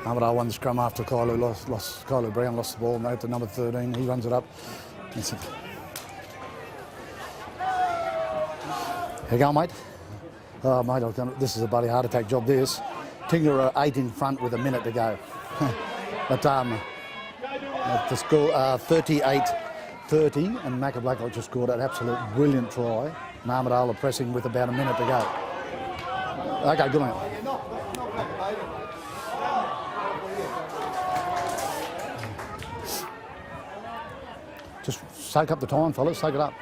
Armidale won the scrum after Kylo Brown lost the ball, made it to number 13. He runs it up. That's it. Here you go, mate. Oh, mate, this is a bloody heart attack job, this. Tingha are 8 in front with a minute to go. But the score 38-30, and Macca Blacklock just scored an absolute brilliant try. And Armidale are pressing with about a minute to go. Okay, good man. soak up the time, fellas. Soak it up.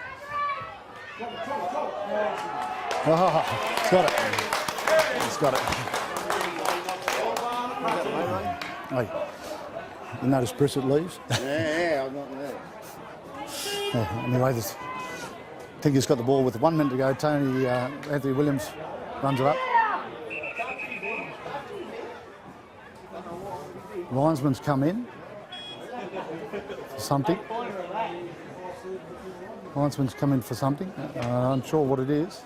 Oh, he's got it. He's got it. Hey, you notice Brissett leaves? Yeah, I'm not there. Anyway, this Tingha's got the ball with 1 minute to go. Tony Anthony Williams runs it up. Linesman's come in for something. Linesman's come in for something. Unsure what it is.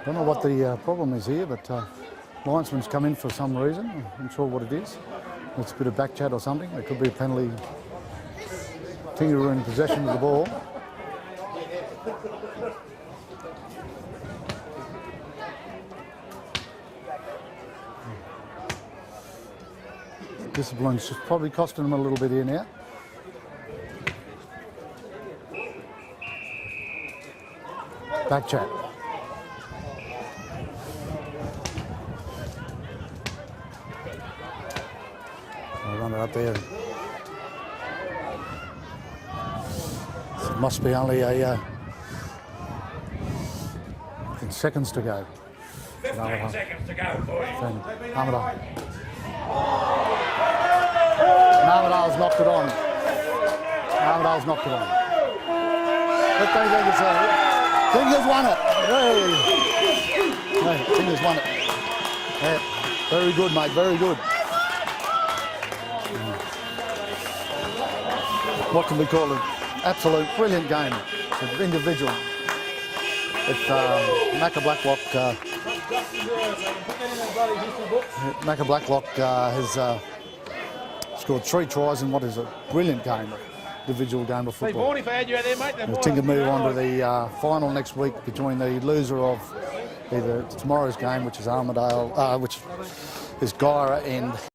Don't know what the problem is here, but linesman's come in for some reason. I'm not sure what it is. It's a bit of back chat or something. It could be a penalty. Tingha are in possession of the ball. Discipline's probably costing them a little bit here now. Back chat. I'll run it up there. It must be only a seconds to go. 15 seconds to go, boys. Armidale. Armidale's knocked it on. Armidale's knocked it on. Tingha's won it. Hey. Hey, Tingha's won it. Yeah. Very good, mate. Very good. What can we call it? Absolute brilliant game. It's an individual. It's Macca Blacklock. Macca Blacklock has scored 3 tries in what is a brilliant game, individual game of football. Tingha move on to the final next week between the loser of either tomorrow's game, which is Armidale, which is Gyra, and